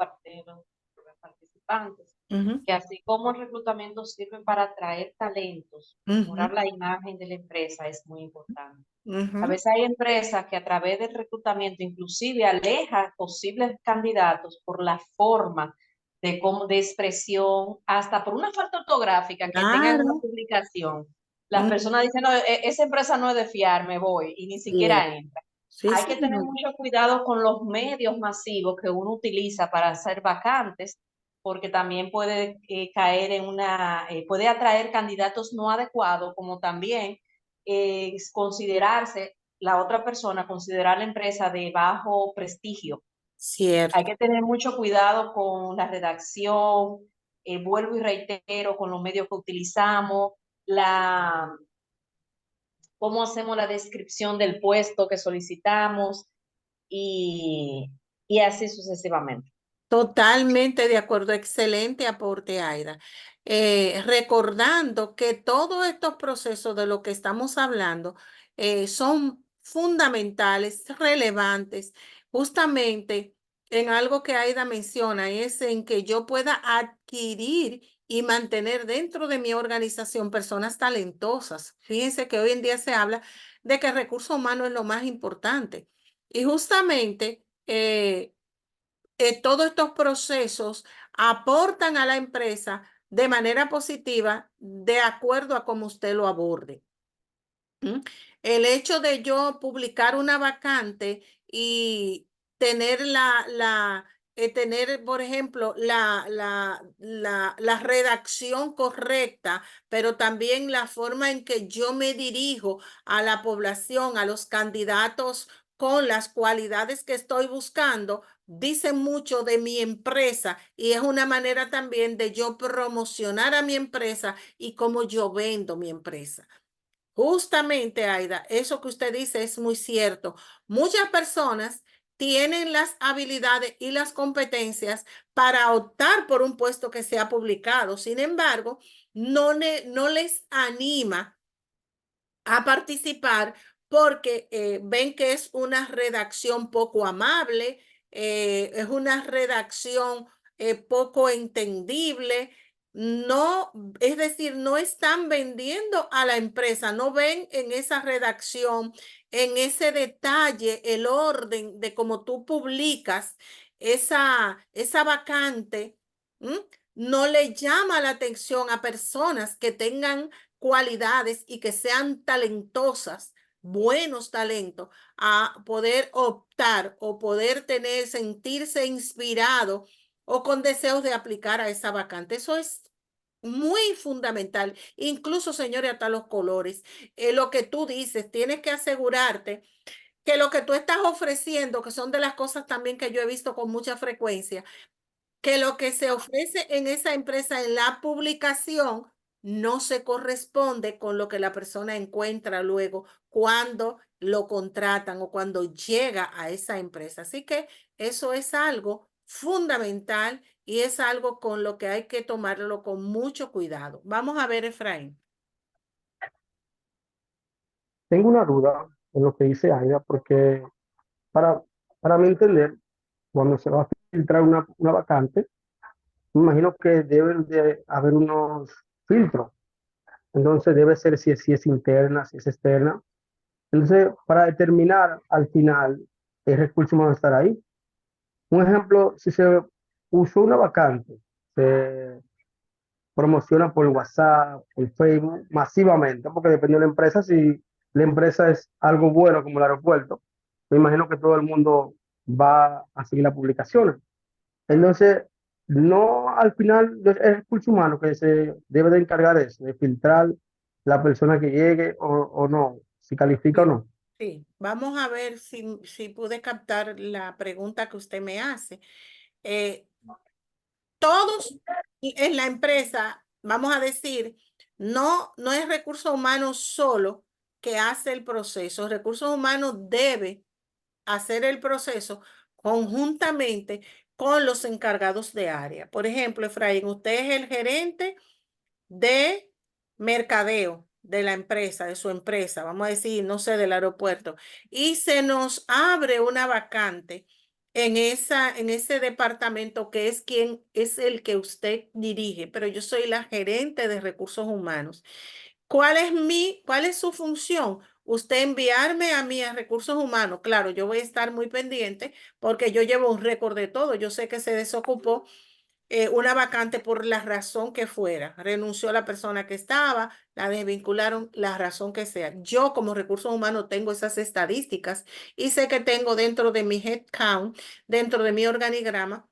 participantes, Ujú, que así como el reclutamiento sirve para atraer talentos, ujú, mejorar la imagen de la empresa es muy importante. A ujú. veces hay empresas que a través del reclutamiento inclusive aleja posibles candidatos por la forma de cómo de expresión, hasta por una falta ortográfica que tenga en una Claro. publicación. Las Ujú. personas dicen, no, esa empresa no es de fiar, me voy, y ni Bien. siquiera entra. Sí, Hay que tener señor. mucho cuidado con los medios masivos que uno utiliza para hacer vacantes, porque también puede caer en puede atraer candidatos no adecuados, como también considerarse la otra persona, considerar la empresa de bajo prestigio. Hay Cierto. que tener mucho cuidado con la redacción, vuelvo y reitero, con los medios que utilizamos, cómo hacemos la descripción del puesto que solicitamos y, y así sucesivamente. Totalmente de acuerdo, excelente aporte, Aida. Recordando que todos estos procesos de lo que estamos hablando son fundamentales, relevantes, justamente en algo que Aida menciona, es en que yo pueda adquirir y mantener dentro de mi organización personas talentosas. Fíjense que hoy en día se habla de que el recurso humano es lo más importante. Y justamente todos estos procesos aportan a la empresa de manera positiva de acuerdo a cómo usted lo aborde. ¿Mm? El hecho de yo publicar una vacante y tener tener, por ejemplo, la redacción correcta, pero también la forma en que yo me dirijo a la población, a los candidatos con las cualidades que estoy buscando, dice mucho de mi empresa y es una manera también de yo promocionar a mi empresa y cómo yo vendo mi empresa. Justamente, Aida, eso que usted dice es muy cierto. Muchas personas tienen las habilidades y las competencias para optar por un puesto que sea publicado. Sin embargo, no les anima a participar porque ven que es una redacción poco amable, es una redacción poco entendible. No, es decir, no están vendiendo a la empresa, no ven en esa redacción, en ese detalle, el orden de cómo tú publicas esa vacante. ¿M? No le llama la atención a personas que tengan cualidades y que sean talentosas, buenos talentos, a poder optar o poder tener, sentirse inspirado o con deseos de aplicar a esa vacante. Eso es muy fundamental. Incluso, señores, hasta los colores. Lo que tú dices, tienes que asegurarte que lo que tú estás ofreciendo, que son de las cosas también que yo he visto con mucha frecuencia, que lo que se ofrece en esa empresa en la publicación no se corresponde con lo que la persona encuentra luego cuando lo contratan o cuando llega a esa empresa. Así que eso es algo fundamental y es algo con lo que hay que tomarlo con mucho cuidado. Vamos a ver, Efraín. Tengo una duda en lo que dice Aida, porque para, para mi entender, cuando se va a filtrar una vacante, me imagino que deben de haber unos filtros. Entonces debe ser si es interna, si es externa. Entonces, para determinar al final el recurso humano estar ahí. Un ejemplo, si se usó una vacante, se promociona por WhatsApp, por Facebook, masivamente, porque depende de la empresa. Si la empresa es algo bueno como el aeropuerto, me imagino que todo el mundo va a seguir las publicaciones. Entonces, no al final es el recurso humano que se debe de encargar de eso, de filtrar la persona que llegue o no, si califica o Sí, no. sí. Vamos a ver si pude captar la pregunta que usted me hace. Eh, todos en la empresa, vamos a decir, no es recursos humanos solo que hace el proceso. Recursos humanos debe hacer el proceso conjuntamente con los encargados de área. Por ejemplo, Efraín, usted es el gerente de mercadeo de la empresa, de su empresa, vamos a decir, no sé, del aeropuerto, y se nos abre una vacante en ese departamento que es quien es el que usted dirige, pero yo soy la gerente de recursos humanos. ¿Cuál es su función? Usted enviarme a mí a recursos humanos. Claro, yo voy a estar muy pendiente porque yo llevo un récord de todo. Yo sé que se desocupó una vacante por la razón que fuera. Renunció la persona que estaba, la desvincularon, la razón que sea. Yo como recursos humanos tengo esas estadísticas y sé que tengo dentro de mi headcount, dentro de mi organigrama,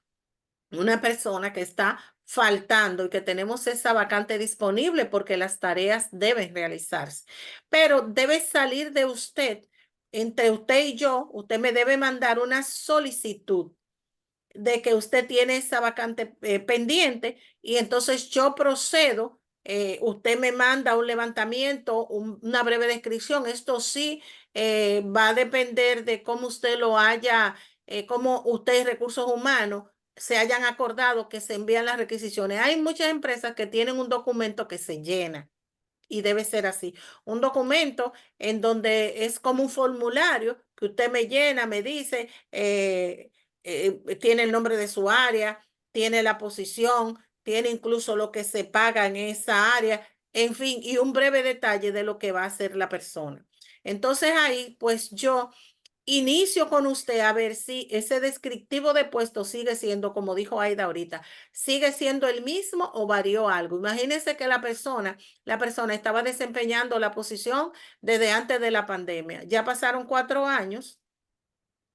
una persona que está faltando y que tenemos esa vacante disponible porque las tareas deben realizarse. Pero debe salir de usted, entre usted y yo, usted me debe mandar una solicitud de que usted tiene esa vacante pendiente y entonces yo procedo, usted me manda un levantamiento, una breve descripción. Esto sí va a depender de cómo usted lo haya, cómo usted, recursos humanos, se hayan acordado que se envían las requisiciones. Hay muchas empresas que tienen un documento que se llena. Y debe ser así. Un documento en donde es como un formulario que usted me llena, me dice, tiene el nombre de su área, tiene la posición, tiene incluso lo que se paga en esa área, en fin, y un breve detalle de lo que va a hacer la persona. Entonces ahí, pues yo inicio con usted a ver si ese descriptivo de puesto sigue siendo, como dijo Aida ahorita, sigue siendo el mismo o varió algo. Imagínense que la persona estaba desempeñando la posición desde antes de la pandemia. Ya pasaron 4 años.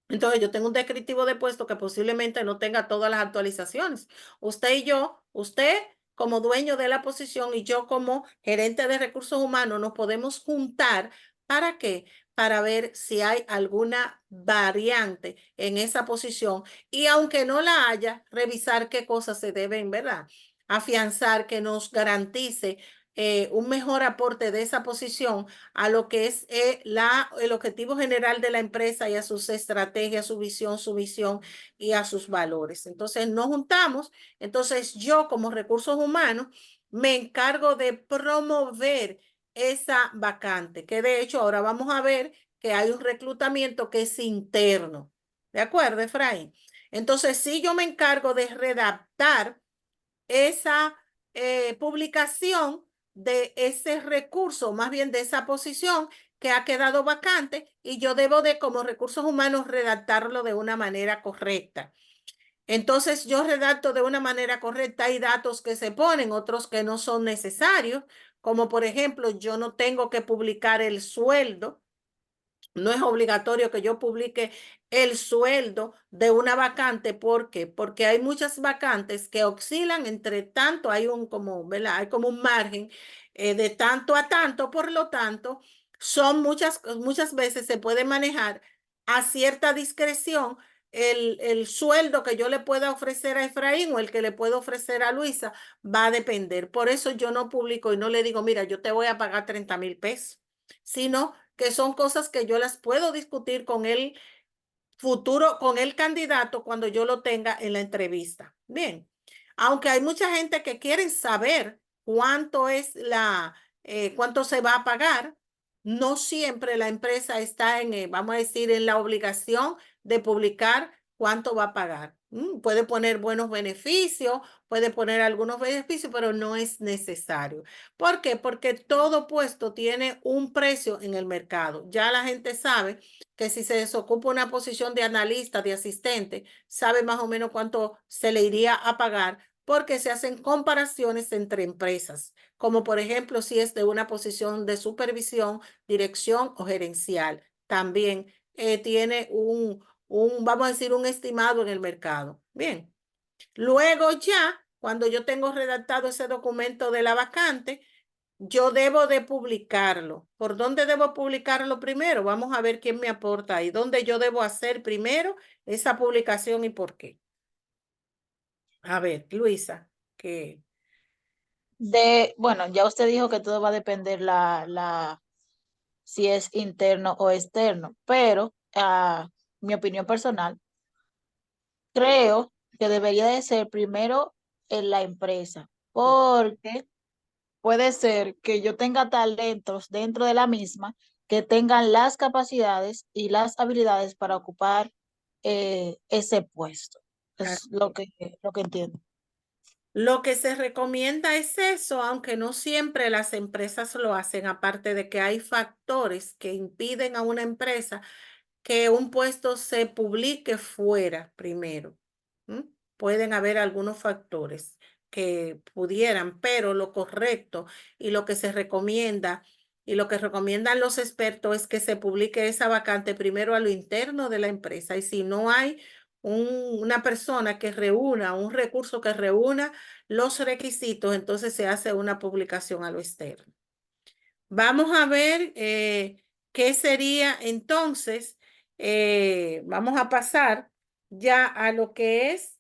Entonces yo tengo un descriptivo de puesto que posiblemente no tenga todas las actualizaciones. Usted y yo, usted como dueño de la posición y yo como gerente de recursos humanos nos podemos juntar. ¿Para qué? Para ver si hay alguna variante en esa posición y aunque no la haya, revisar qué cosas se deben, ¿verdad? Afianzar que nos garantice un mejor aporte de esa posición a lo que es el objetivo general de la empresa y a sus estrategias, su visión y a sus valores. Entonces nos juntamos, entonces yo como recursos humanos me encargo de promover esa vacante, que de hecho ahora vamos a ver que hay un reclutamiento que es interno. ¿De acuerdo, Efraín? Entonces, sí, yo me encargo de redactar esa publicación de ese recurso, más bien de esa posición que ha quedado vacante y yo debo de, como recursos humanos, redactarlo de una manera correcta. Entonces yo redacto de una manera correcta, hay datos que se ponen, otros que no son necesarios, como por ejemplo, yo no tengo que publicar el sueldo. No es obligatorio que yo publique el sueldo de una vacante. ¿Por qué? Porque hay muchas vacantes que oscilan entre tanto, hay un como, ¿verdad? Hay como un margen de tanto a tanto, por lo tanto, son muchas veces se puede manejar a cierta discreción el sueldo que yo le pueda ofrecer a Efraín o el que le puedo ofrecer a Luisa va a depender. Por eso yo no publico y no le digo, mira, yo te voy a pagar 30,000 pesos, sino que son cosas que yo las puedo discutir con el futuro, con el candidato cuando yo lo tenga en la entrevista. Bien, aunque hay mucha gente que quiere saber cuánto es cuánto se va a pagar, no siempre la empresa está vamos a decir, en la obligación de publicar cuánto va a pagar. Puede poner buenos beneficios, puede poner algunos beneficios, pero no es necesario. ¿Por qué? Porque todo puesto tiene un precio en el mercado. Ya la gente sabe que si se desocupa una posición de analista, de asistente, sabe más o menos cuánto se le iría a pagar, porque se hacen comparaciones entre empresas, como por ejemplo si es de una posición de supervisión, dirección o gerencial. También tiene vamos a decir, un estimado en el mercado. Bien, luego ya, cuando yo tengo redactado ese documento de la vacante, yo debo de publicarlo. ¿Por dónde debo publicarlo primero? Vamos a ver quién me aporta ahí. ¿Dónde yo debo hacer primero esa publicación y por qué? A ver, Luisa, que Bueno, ya usted dijo que todo va a depender si es interno o externo, pero mi opinión personal, creo que debería de ser primero en la empresa, porque puede ser que yo tenga talentos dentro de la misma que tengan las capacidades y las habilidades para ocupar ese puesto. Es lo que entiendo. lo que se recomienda es eso, aunque no siempre las empresas lo hacen, aparte de que hay factores que impiden a una empresa que un puesto se publique fuera primero. Pueden haber algunos factores que pudieran, pero lo correcto y lo que se recomienda y lo que recomiendan los expertos es que se publique esa vacante primero a lo interno de la empresa. Y si no hay una persona que reúna, un recurso que reúna los requisitos, entonces se hace una publicación a lo externo. Vamos a ver qué sería entonces. Vamos a pasar ya a lo que es.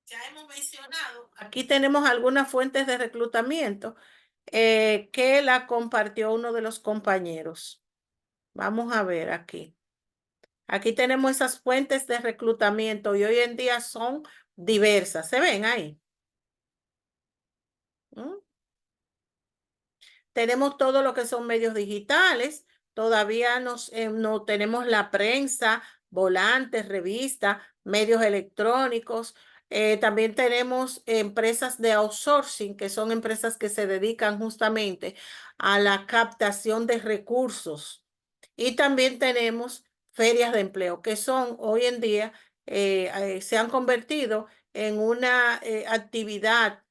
Ya hemos mencionado, aquí tenemos algunas fuentes de reclutamiento que la compartió uno de los compañeros. Vamos a ver aquí. Aquí tenemos esas fuentes de reclutamiento y hoy en día son diversas. ¿Se ven ahí? ¿Mm? Tenemos todo lo que son medios digitales, todavía no tenemos la prensa, volantes, revistas, medios electrónicos. También tenemos empresas de outsourcing, que son empresas que se dedican justamente a la captación de recursos. Y también tenemos ferias de empleo, que son hoy en día, se han convertido en una actividad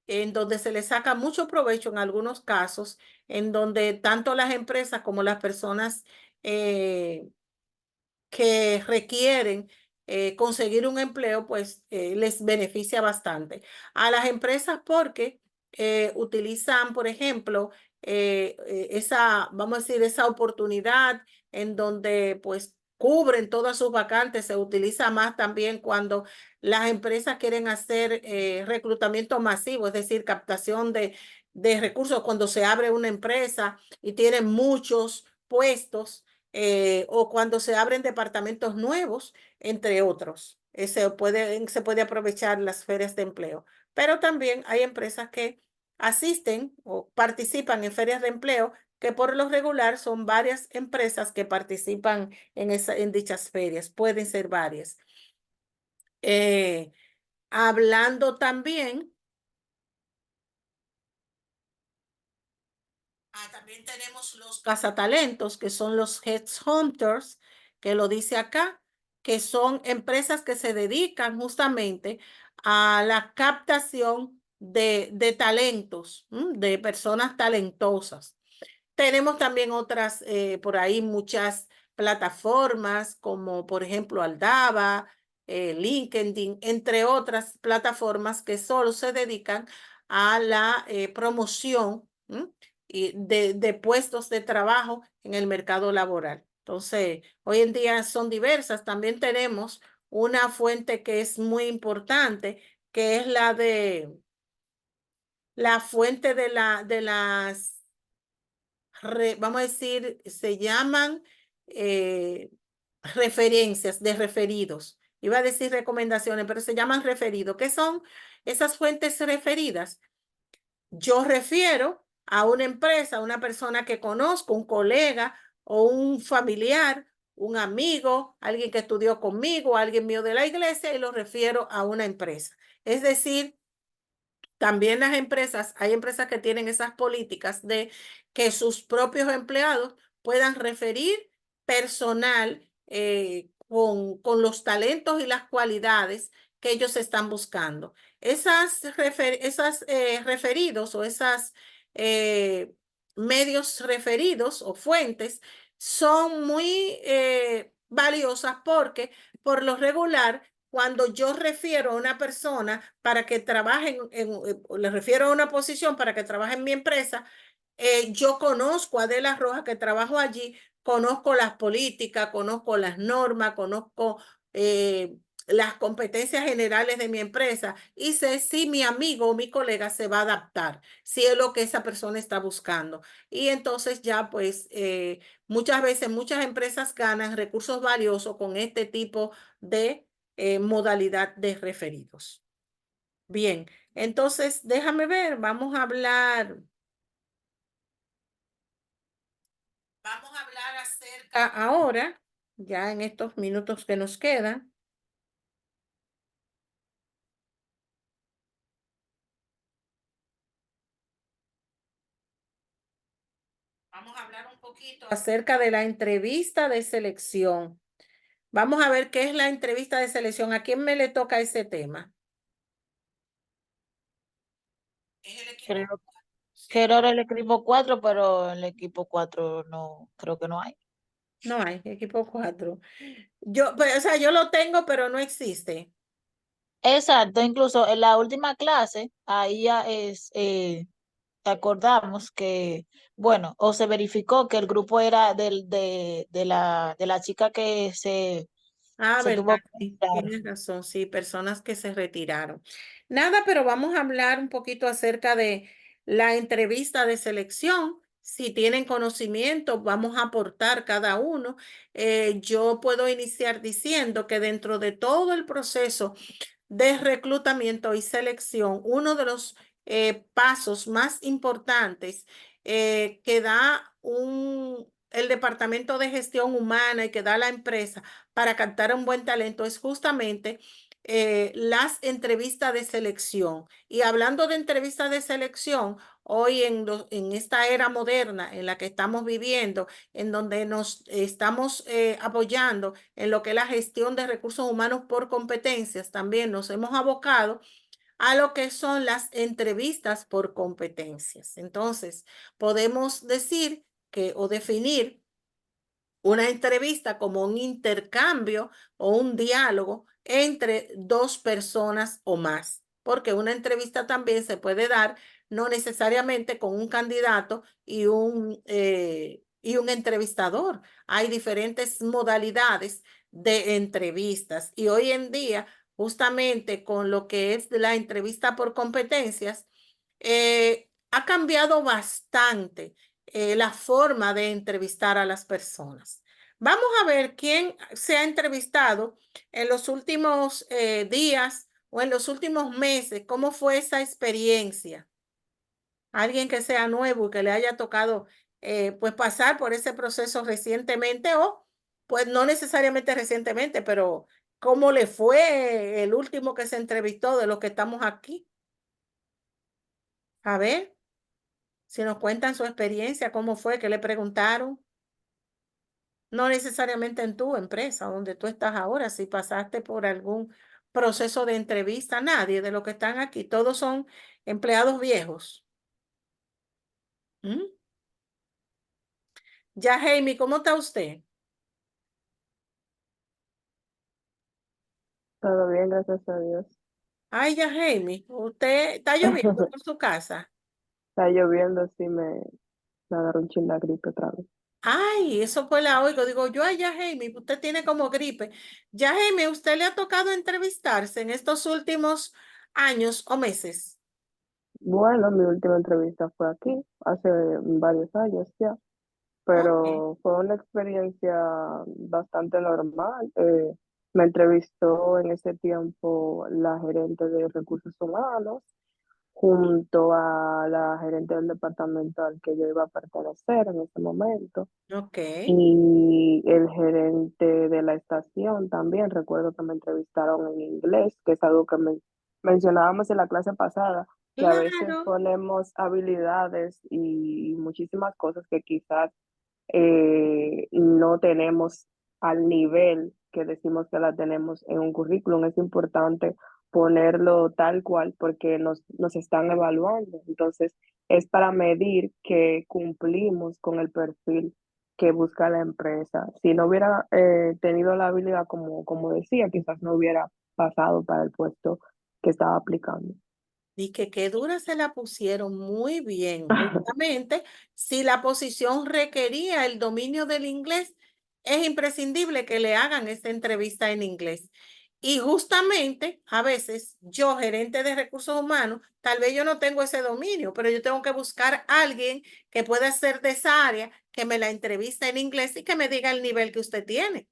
en donde se le saca mucho provecho en algunos casos, en donde tanto las empresas como las personas que requieren conseguir un empleo, pues les beneficia bastante. A las empresas porque utilizan, por ejemplo, vamos a decir, esa oportunidad en donde pues cubren todas sus vacantes. Se utiliza más también cuando las empresas quieren hacer reclutamiento masivo, es decir, captación de recursos cuando se abre una empresa y tienen muchos puestos o cuando se abren departamentos nuevos, entre otros. Se puede aprovechar las ferias de empleo. Pero también hay empresas que asisten o participan en ferias de empleo, que por lo regular son varias empresas que participan en dichas ferias. Pueden ser varias. Hablando también. También tenemos los cazatalentos, que son los headhunters, que lo dice acá, que son empresas que se dedican justamente a la captación de talentos, de personas talentosas. Tenemos también otras, por ahí muchas plataformas, como por ejemplo Aldaba, LinkedIn, entre otras plataformas que solo se dedican a la promoción de puestos de trabajo en el mercado laboral. Entonces, hoy en día son diversas. También tenemos una fuente que es muy importante, que es la fuente de las, vamos a decir, se llaman referencias de referidos. Iba a decir recomendaciones, pero se llaman referidos. ¿Qué son esas fuentes referidas? Yo refiero a una empresa, a una persona que conozco, un colega o un familiar, un amigo, alguien que estudió conmigo, alguien mío de la iglesia, y lo refiero a una empresa. Es decir, también las empresas, hay empresas que tienen esas políticas de que sus propios empleados puedan referir personal con los talentos y las cualidades que ellos están buscando. Esas referidos o esas medios referidos o fuentes son muy valiosas porque por lo regular cuando yo refiero a una persona para que trabaje le refiero a una posición para que trabaje en mi empresa, yo conozco a Adela Rojas que trabajo allí, conozco las políticas, conozco las normas, conozco las competencias generales de mi empresa y sé si mi amigo o mi colega se va a adaptar, si es lo que esa persona está buscando. Y entonces ya pues muchas veces muchas empresas ganan recursos valiosos con este tipo de modalidad de referidos. Bien, entonces déjame ver, vamos a hablar acerca ahora, ya en estos minutos que nos quedan. Vamos a hablar un poquito acerca de la entrevista de selección. Vamos a ver qué es la entrevista de selección. ¿A quién me le toca ese tema? Es el equipo. Creo que era el equipo 4, pero el equipo 4 no, creo que no hay. No hay, equipo 4. Yo, pues, o sea, yo lo tengo, pero no existe. Exacto, incluso en la última clase, ahí ya acordamos que, bueno, o se verificó que el grupo era de la chica que Ah, se verdad, tuvo que sí, retirar. tienes razón, sí, personas que se retiraron. Nada, pero vamos a hablar un poquito acerca de la entrevista de selección. Si tienen conocimiento, vamos a aportar cada uno. Yo puedo iniciar diciendo que dentro de todo el proceso de reclutamiento y selección, uno de los pasos más importantes que da el Departamento de Gestión Humana y que da la empresa para captar un buen talento es justamente las entrevistas de selección. Y hablando de entrevistas de selección, hoy en esta era moderna en la que estamos viviendo, en donde nos estamos apoyando en lo que es la gestión de recursos humanos por competencias, también nos hemos abocado a lo que son las entrevistas por competencias. Entonces, podemos decir que o definir una entrevista como un intercambio o un diálogo entre dos personas o más, porque una entrevista también se puede dar no necesariamente con un candidato y un entrevistador. Hay diferentes modalidades de entrevistas y hoy en día, justamente con lo que es la entrevista por competencias, ha cambiado bastante la forma de entrevistar a las personas. Vamos a ver quién se ha entrevistado en los últimos días o en los últimos meses, cómo fue esa experiencia. Alguien que sea nuevo y que le haya tocado pues pasar por ese proceso recientemente o pues no necesariamente recientemente, pero cómo le fue el último que se entrevistó de los que estamos aquí. A ver. Si nos cuentan su experiencia, cómo fue, qué le preguntaron. No necesariamente en tu empresa, donde tú estás ahora, si pasaste por algún proceso de entrevista, nadie de los que están aquí, todos son empleados viejos. ¿Mm? Ya, Jamie, ¿cómo está usted? Todo bien, gracias a Dios. Ay, ya, Jamie, usted está lloviendo por su casa. Está lloviendo, sí me Me agarró un chin la gripe otra vez. Ay, eso fue la oigo. Digo yo, ay, ya, Jaime, usted tiene como gripe. Ya, Jaime, ¿usted le ha tocado entrevistarse en estos últimos años o meses? Bueno, mi última entrevista fue aquí, hace varios años ya, Ok, pero fue una experiencia bastante normal. Me entrevistó en ese tiempo la gerente de recursos humanos junto a la gerente del departamento al que yo iba a pertenecer en ese momento. ok. Y el gerente de la estación también, recuerdo que me entrevistaron en inglés, que es algo que mencionábamos en la clase pasada, que a veces Claro. ponemos habilidades y muchísimas cosas que quizás no tenemos al nivel que decimos que la tenemos en un currículum. Es importante ponerlo tal cual porque nos están evaluando. Entonces, es para medir que cumplimos con el perfil que busca la empresa. Si no hubiera tenido la habilidad, como decía, quizás no hubiera pasado para el puesto que estaba aplicando. Y que qué dura se la pusieron muy bien. Justamente, si la posición requería el dominio del inglés, es imprescindible que le hagan esta entrevista en inglés. Y justamente, a veces, yo, gerente de recursos humanos, tal vez yo no tengo ese dominio, pero yo tengo que buscar a alguien que pueda ser de esa área, que me la entrevista en inglés y que me diga el nivel que usted tiene,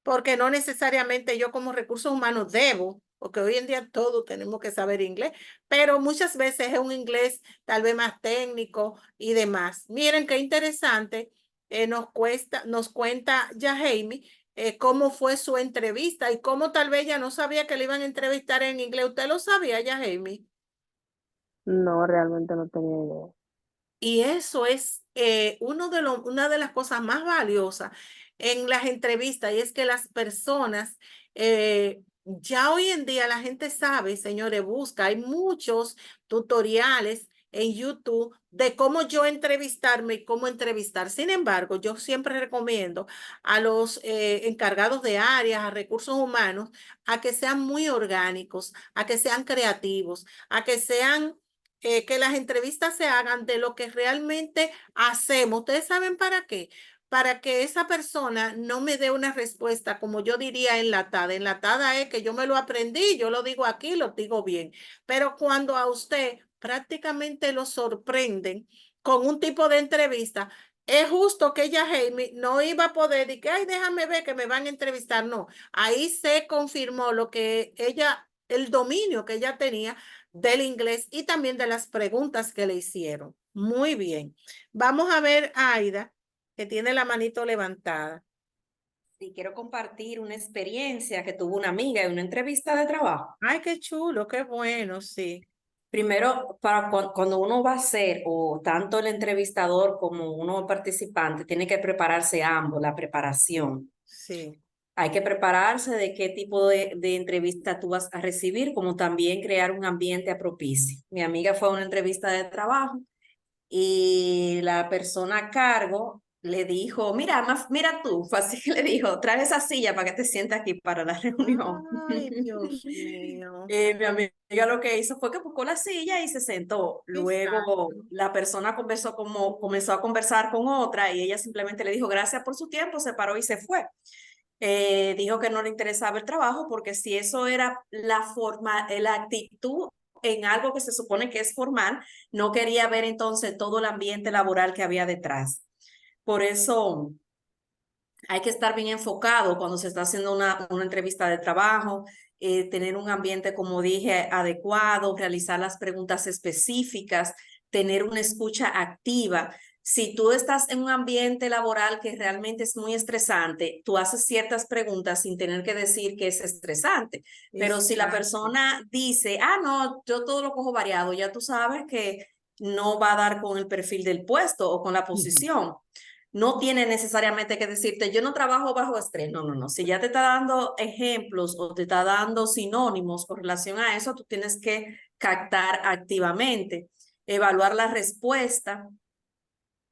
porque no necesariamente yo como recursos humanos debo, porque hoy en día todos tenemos que saber inglés, pero muchas veces es un inglés tal vez más técnico y demás. Miren qué interesante, nos cuenta ya Jamie cómo fue su entrevista y cómo tal vez ya no sabía que le iban a entrevistar en inglés. ¿Usted lo sabía ya, Jamie? No, realmente no tenía idea. Y eso es una de las cosas más valiosas en las entrevistas, y es que las personas, ya hoy en día la gente sabe, señores, busca, hay muchos tutoriales en YouTube de cómo yo entrevistarme y cómo entrevistar. Sin embargo, yo siempre recomiendo a los encargados de áreas, a recursos humanos, a que sean muy orgánicos, a que sean creativos, a que sean que las entrevistas se hagan de lo que realmente hacemos. ¿Ustedes saben para qué? Para que esa persona no me dé una respuesta, como yo diría, enlatada. Enlatada es que yo me lo aprendí, yo lo digo aquí, lo digo bien. Pero cuando a usted prácticamente lo sorprenden con un tipo de entrevista, es justo que ella, Jamie, no iba a poder y que, ay, déjame ver que me van a entrevistar. No, ahí se confirmó lo que ella, el dominio que ella tenía del inglés y también de las preguntas que le hicieron. Muy bien. Vamos a ver a Aida, que tiene la manito levantada. Sí, quiero compartir una experiencia que tuvo una amiga en una entrevista de trabajo. Ay, qué chulo, qué bueno, sí, Primero, cuando uno va a ser, o tanto el entrevistador como uno participante, tiene que prepararse ambos, la preparación. sí. Hay que prepararse de qué tipo de entrevista tú vas a recibir, como también crear un ambiente propicio. Mi amiga fue a una entrevista de trabajo y la persona a cargo le dijo, mira, mira tú, fue así que le dijo, trae esa silla para que te sientes aquí para la reunión. Ay, Dios mío. Mi amiga lo que hizo fue que buscó la silla y se sentó. Luego Exacto. la persona comenzó a conversar con otra y ella simplemente le dijo gracias por su tiempo, se paró y se fue. Dijo que no le interesaba el trabajo porque si eso era la forma, la actitud en algo que se supone que es formal, no quería ver entonces todo el ambiente laboral que había detrás. Por eso hay que estar bien enfocado cuando se está haciendo una entrevista de trabajo, tener un ambiente, como dije, adecuado, realizar las preguntas específicas, tener una escucha activa. Si tú estás en un ambiente laboral que realmente es muy estresante, tú haces ciertas preguntas sin tener que decir que es estresante. Pero si la Exacto. persona dice, ah, no, yo todo lo cojo variado, ya tú sabes que no va a dar con el perfil del puesto o con la posición. No tiene necesariamente que decirte, yo no trabajo bajo estrés. No, no, no. Si ya te está dando ejemplos o te está dando sinónimos con relación a eso, tú tienes que captar activamente, evaluar la respuesta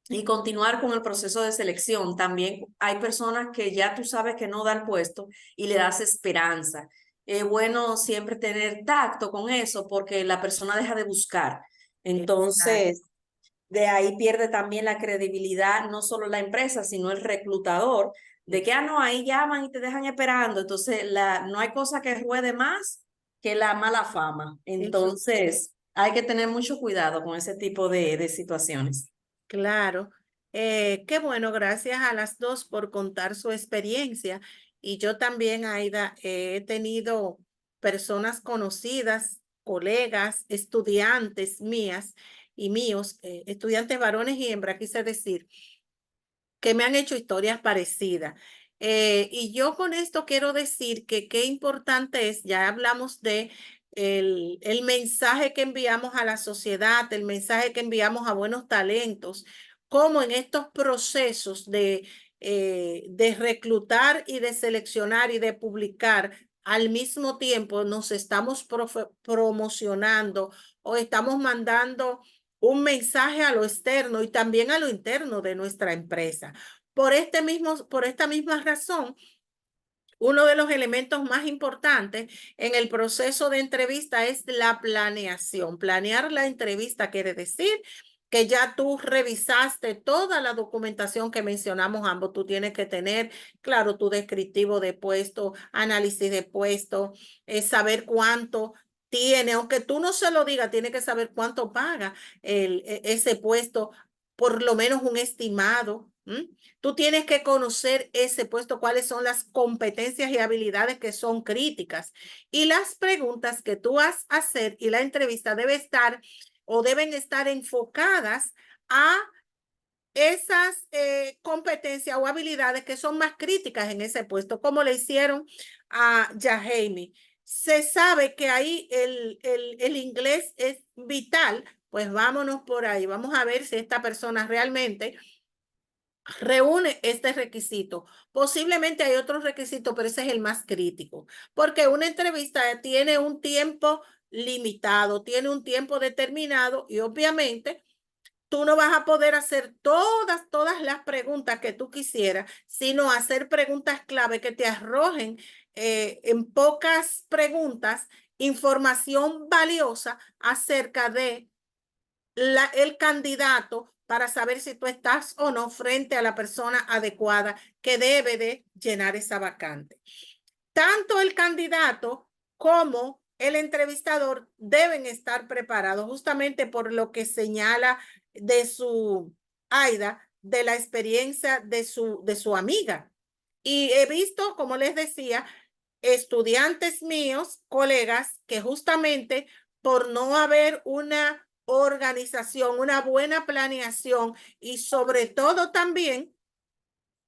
y continuar con el proceso de selección. También hay personas que ya tú sabes que no da el puesto y le das esperanza. Es bueno siempre tener tacto con eso porque la persona deja de buscar. Exacto. Entonces, de ahí pierde también la credibilidad, no solo la empresa, sino el reclutador, de que, no, ahí llaman y te dejan esperando. Entonces, no hay cosa que ruede más que la mala fama. Entonces, hay que tener mucho cuidado con ese tipo de situaciones. Claro. Qué bueno, gracias a las dos por contar su experiencia. Y yo también, Aida, he tenido personas conocidas, colegas, estudiantes mías y míos, estudiantes varones y hembras, quise decir, que me han hecho historias parecidas. Y yo con esto quiero decir que qué importante es, ya hablamos de el mensaje que enviamos a la sociedad, el mensaje que enviamos a buenos talentos, como en estos procesos de reclutar y de seleccionar y de publicar al mismo tiempo nos estamos promocionando o estamos mandando un mensaje a lo externo y también a lo interno de nuestra empresa. Por esta misma razón, uno de los elementos más importantes en el proceso de entrevista es la planeación. Planear la entrevista quiere decir que ya tú revisaste toda la documentación que mencionamos ambos. Tú tienes que tener, claro, tu descriptivo de puesto, análisis de puesto, saber cuánto tiene, aunque tú no se lo digas, tiene que saber cuánto paga ese puesto, por lo menos un estimado. Tú tienes que conocer ese puesto, cuáles son las competencias y habilidades que son críticas. Y las preguntas que tú vas a hacer y la entrevista debe estar o deben estar enfocadas a esas competencias o habilidades que son más críticas en ese puesto, como le hicieron a Yaheimi. Se sabe que ahí el inglés es vital, pues vámonos por ahí. Vamos a ver si esta persona realmente reúne este requisito. Posiblemente hay otros requisitos, pero ese es el más crítico, porque una entrevista tiene un tiempo limitado, tiene un tiempo determinado y obviamente tú no vas a poder hacer todas las preguntas que tú quisieras, sino hacer preguntas clave que te arrojen en pocas preguntas información valiosa acerca de el candidato para saber si tú estás o no frente a la persona adecuada que debe de llenar esa vacante. Tanto el candidato como el entrevistador deben estar preparados justamente por lo que señala de su Aida, de la experiencia de su amiga. Y he visto, como les decía, estudiantes míos, colegas, que justamente por no haber una organización, una buena planeación y sobre todo también,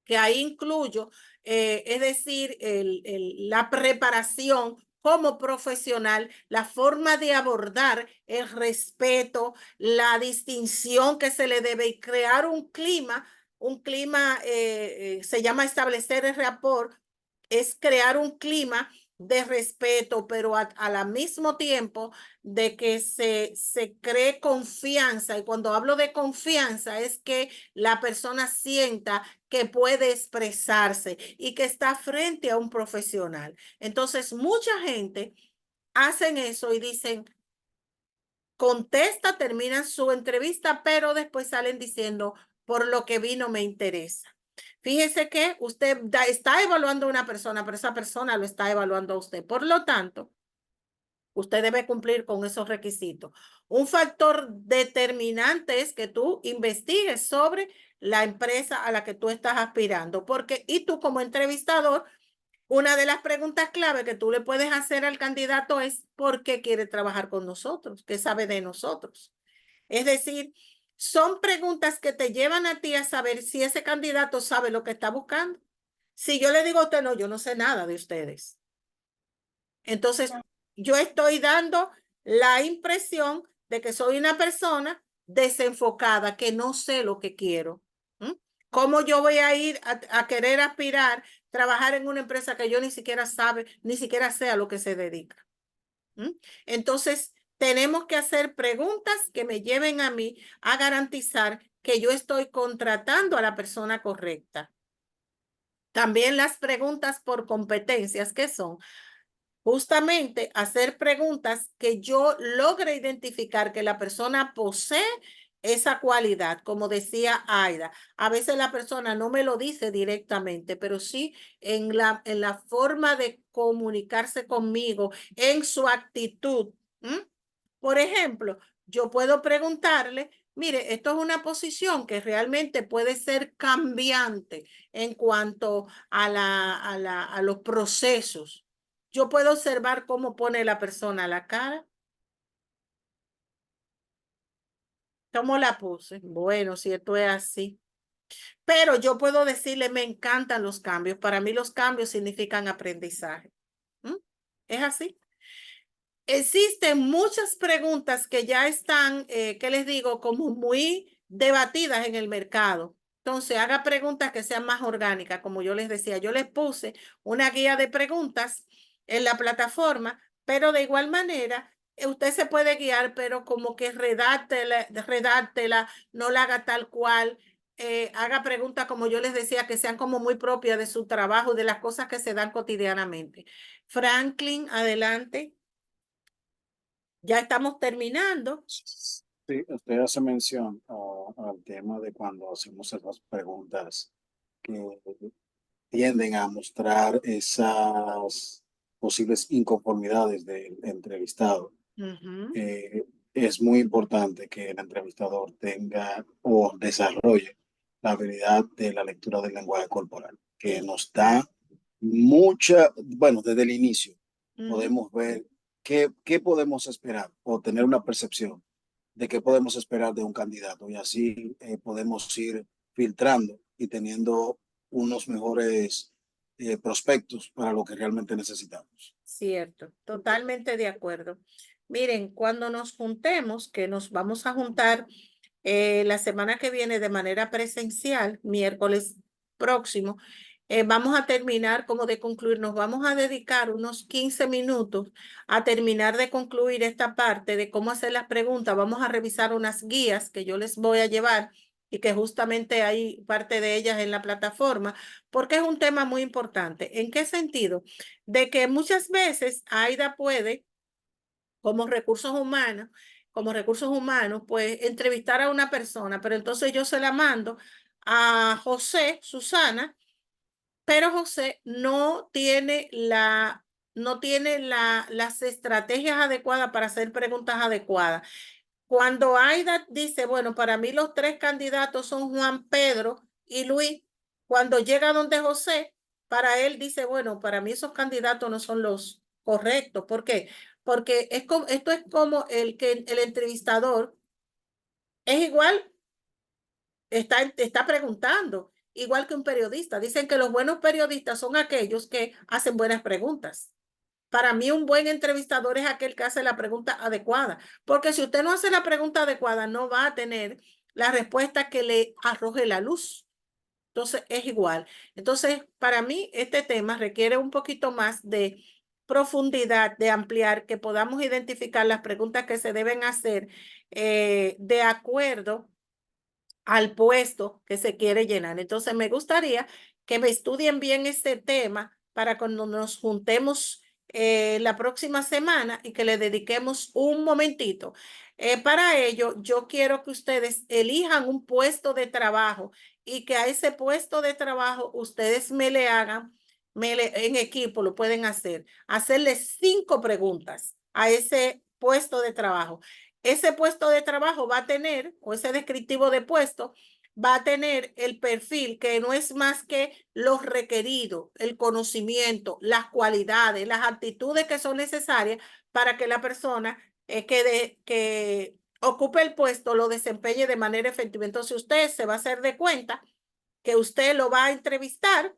que ahí incluyo, es decir, la preparación como profesional, la forma de abordar el respeto, la distinción que se le debe y crear un clima, se llama establecer el rapport, es crear un clima de respeto, pero la mismo tiempo de que se cree confianza. Y cuando hablo de confianza es que la persona sienta que puede expresarse y que está frente a un profesional. Entonces, mucha gente hacen eso y dicen, contesta, terminan su entrevista, pero después salen diciendo, por lo que vi no me interesa. Fíjese que usted está evaluando a una persona, pero esa persona lo está evaluando a usted. Por lo tanto, usted debe cumplir con esos requisitos. Un factor determinante es que tú investigues sobre la empresa a la que tú estás aspirando, porque y tú como entrevistador, una de las preguntas clave que tú le puedes hacer al candidato es ¿por qué quiere trabajar con nosotros? ¿Qué sabe de nosotros? Es decir, son preguntas que te llevan a ti a saber si ese candidato sabe lo que está buscando. Si yo le digo a usted, no, yo no sé nada de ustedes. Entonces, yo estoy dando la impresión de que soy una persona desenfocada, que no sé lo que quiero. ¿Cómo yo voy a ir a querer aspirar, trabajar en una empresa que yo ni siquiera sabe, ni siquiera sé a lo que se dedica? Entonces, tenemos que hacer preguntas que me lleven a mí a garantizar que yo estoy contratando a la persona correcta. También las preguntas por competencias, que son justamente hacer preguntas que yo logre identificar que la persona posee esa cualidad, como decía Aida. A veces la persona no me lo dice directamente, pero sí en la forma de comunicarse conmigo, en su actitud. Por ejemplo, yo puedo preguntarle, mire, esto es una posición que realmente puede ser cambiante en cuanto a los procesos. Yo puedo observar cómo pone la persona la cara. ¿Cómo la puse? Bueno, si esto es así. Pero yo puedo decirle, me encantan los cambios. Para mí los cambios significan aprendizaje. ¿Es así? Existen muchas preguntas que ya están, ¿qué les digo? Como muy debatidas en el mercado. Entonces, haga preguntas que sean más orgánicas, como yo les decía. Yo les puse una guía de preguntas en la plataforma, pero de igual manera, usted se puede guiar, pero como que redáctela, no la haga tal cual. Haga preguntas, como yo les decía, que sean como muy propias de su trabajo, de las cosas que se dan cotidianamente. Franklin, adelante. Ya estamos terminando. Sí, usted hace mención al tema de cuando hacemos esas preguntas que tienden a mostrar esas posibles inconformidades del entrevistado. Es muy importante que el entrevistador tenga o desarrolle la habilidad de la lectura del lenguaje corporal, que nos da mucha, bueno, desde el inicio podemos ver qué podemos esperar o tener una percepción de qué podemos esperar de un candidato y así podemos ir filtrando y teniendo unos mejores prospectos para lo que realmente necesitamos. Cierto, totalmente de acuerdo. Miren, cuando nos juntemos, que nos vamos a juntar la semana que viene de manera presencial, miércoles próximo, vamos a terminar como de concluir, nos vamos a dedicar unos 15 minutos a terminar de concluir esta parte de cómo hacer las preguntas. Vamos a revisar unas guías que yo les voy a llevar y que justamente hay parte de ellas en la plataforma, porque es un tema muy importante. ¿En qué sentido? De que muchas veces Aida puede, como recursos humanos, pues entrevistar a una persona, pero entonces yo se la mando a José, Susana, pero José no tiene las estrategias adecuadas para hacer preguntas adecuadas. Cuando Aida dice, bueno, para mí los tres candidatos son Juan, Pedro y Luis, cuando llega donde José, para él dice, bueno, para mí esos candidatos no son los correctos. ¿Por qué? Porque esto es como el entrevistador es igual, está preguntando, igual que un periodista. Dicen que los buenos periodistas son aquellos que hacen buenas preguntas. Para mí, un buen entrevistador es aquel que hace la pregunta adecuada, porque si usted no hace la pregunta adecuada, no va a tener la respuesta que le arroje la luz. Entonces, es igual. Entonces, para mí, este tema requiere un poquito más de profundidad, de ampliar, que podamos identificar las preguntas que se deben hacer de acuerdo al puesto que se quiere llenar. Entonces, me gustaría que me estudien bien este tema para cuando nos juntemos la próxima semana y que le dediquemos un momentito. Para ello, yo quiero que ustedes elijan un puesto de trabajo y que a ese puesto de trabajo ustedes me le hagan, en equipo lo pueden hacer, hacerle 5 preguntas a ese puesto de trabajo. Ese puesto de trabajo va a tener, o ese descriptivo de puesto, va a tener el perfil que no es más que los requeridos, el conocimiento, las cualidades, las actitudes que son necesarias para que la persona que ocupe el puesto lo desempeñe de manera efectiva. Entonces usted se va a hacer de cuenta que usted lo va a entrevistar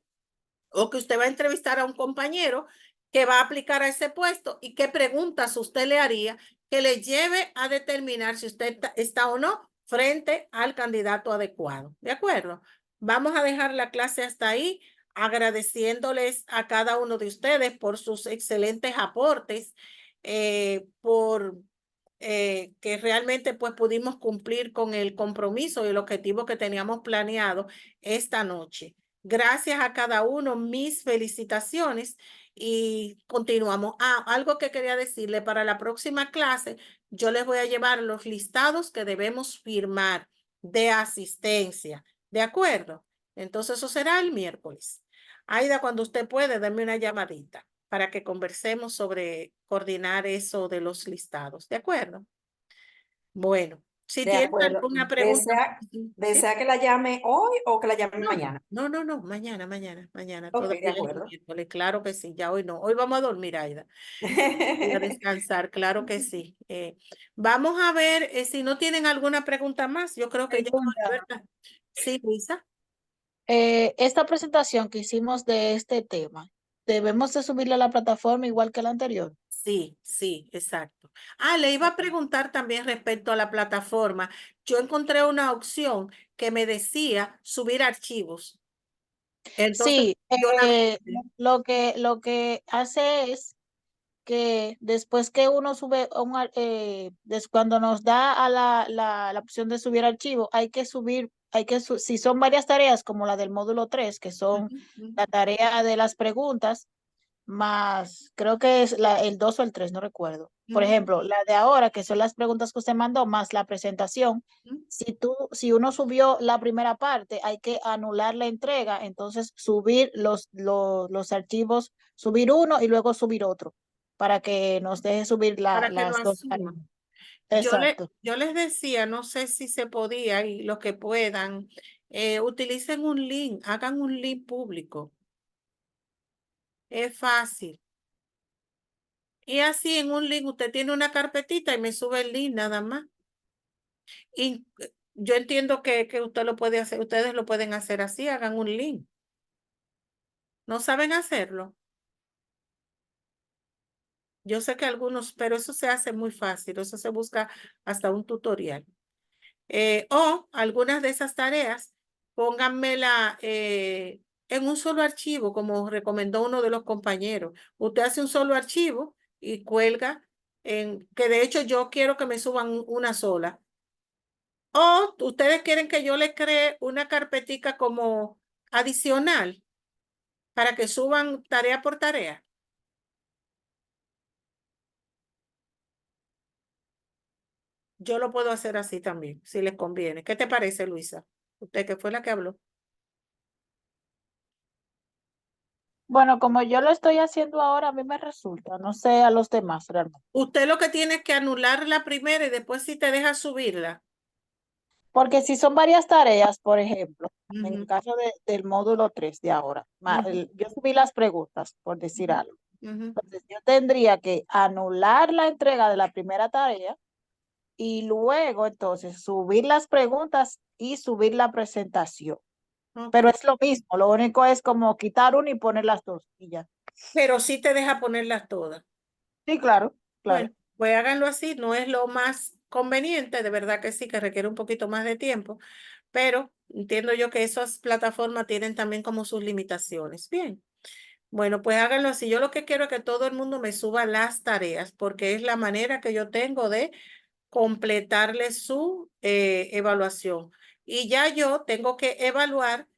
o que usted va a entrevistar a un compañero que va a aplicar a ese puesto y qué preguntas usted le haría que le lleve a determinar si usted está o no frente al candidato adecuado. ¿De acuerdo? Vamos a dejar la clase hasta ahí, agradeciéndoles a cada uno de ustedes por sus excelentes aportes, que realmente pues pudimos cumplir con el compromiso y el objetivo que teníamos planeado esta noche. Gracias a cada uno, mis felicitaciones y continuamos. Algo que quería decirle, para la próxima clase yo les voy a llevar los listados que debemos firmar de asistencia. ¿De acuerdo? Entonces eso será el miércoles. Aida, cuando usted puede, dame una llamadita para que conversemos sobre coordinar eso de los listados. ¿De acuerdo? Bueno, si De tienes acuerdo. alguna pregunta. ¿Sí? ¿Desea que la llame hoy o que la llame mañana? No, mañana. Ok, Todavía de es acuerdo. miércoles, claro que sí, ya hoy no. Hoy vamos a dormir, Aida. Y a descansar, claro que sí. Vamos a ver si no tienen alguna pregunta más. Yo creo que ya no, Pregunta. ¿verdad? Sí, Luisa. Esta presentación que hicimos de este tema, ¿debemos de subirla a la plataforma igual que la anterior? Sí, exacto. Le iba a preguntar también respecto a la plataforma. Yo encontré una opción que me decía subir archivos. Entonces, Sí, yo la lo que hace es que después que uno sube, cuando nos da a la opción de subir archivo, hay que subir, si son varias tareas como la del módulo 3, que son la tarea de las preguntas, más creo que es el 2 o el 3, no recuerdo. Por ejemplo, la de ahora, que son las preguntas que usted mandó, más la presentación. Si uno subió la primera parte, hay que anular la entrega, entonces subir los archivos, subir uno y luego subir otro, para que nos deje subir para que lo las dos asuma. tareas. Exacto. Yo les decía, no sé si se podía y los que puedan, utilicen un link, hagan un link público. Es fácil. Y así en un link usted tiene una carpetita y me sube el link nada más. Y yo entiendo que usted lo puede hacer, ustedes lo pueden hacer así, hagan un link. ¿No saben hacerlo? Yo sé que algunos, pero eso se hace muy fácil, eso se busca hasta un tutorial. O algunas de esas tareas, pónganmela en un solo archivo, como recomendó uno de los compañeros. Usted hace un solo archivo y cuelga que de hecho yo quiero que me suban una sola. O ustedes quieren que yo les cree una carpetica como adicional para que suban tarea por tarea. Yo lo puedo hacer así también, si les conviene. ¿Qué te parece, Luisa? Usted que fue la que habló. Bueno, como yo lo estoy haciendo ahora, a mí me resulta, no sé a los demás realmente. Usted lo que tiene es que anular la primera y después si te deja subirla. Porque si son varias tareas, por ejemplo, en el Ujú, caso del módulo 3 de ahora, ujú, yo subí las preguntas, por decir algo. ujú. Entonces, yo tendría que anular la entrega de la primera tarea y luego entonces subir las preguntas y subir la presentación. Pero Ok. es lo mismo, lo único es como quitar una y poner las dos y ya. Pero sí te deja ponerlas todas. Sí, claro, claro. Bueno, pues háganlo así, no es lo más conveniente, de verdad que sí, que requiere un poquito más de tiempo, pero entiendo yo que esas plataformas tienen también como sus limitaciones. Bien, bueno, pues háganlo así. Yo lo que quiero es que todo el mundo me suba las tareas, porque es la manera que yo tengo de completarle su evaluación. Y ya yo tengo que evaluar,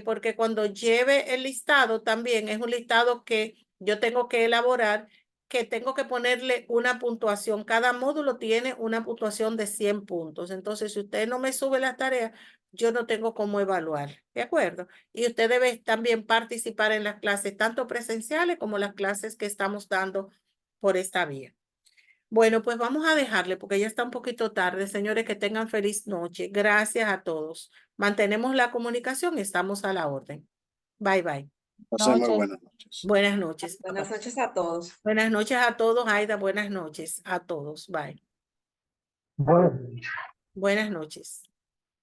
porque cuando lleve el listado también es un listado que yo tengo que elaborar, que tengo que ponerle una puntuación. Cada módulo tiene una puntuación de 100 puntos. Entonces, si usted no me sube las tareas, yo no tengo cómo evaluar. ¿De acuerdo? Y usted debe también participar en las clases, tanto presenciales como las clases que estamos dando por esta vía. Bueno, pues vamos a dejarle porque ya está un poquito tarde. Señores, que tengan feliz noche. Gracias a todos. Mantenemos la comunicación y estamos a la orden. Bye, bye. Pasen muy Noches. buenas noches. Buenas noches. Buenas noches a todos. Buenas noches a todos, Aida. Buenas noches a todos. Bye. Bueno. Buenas noches.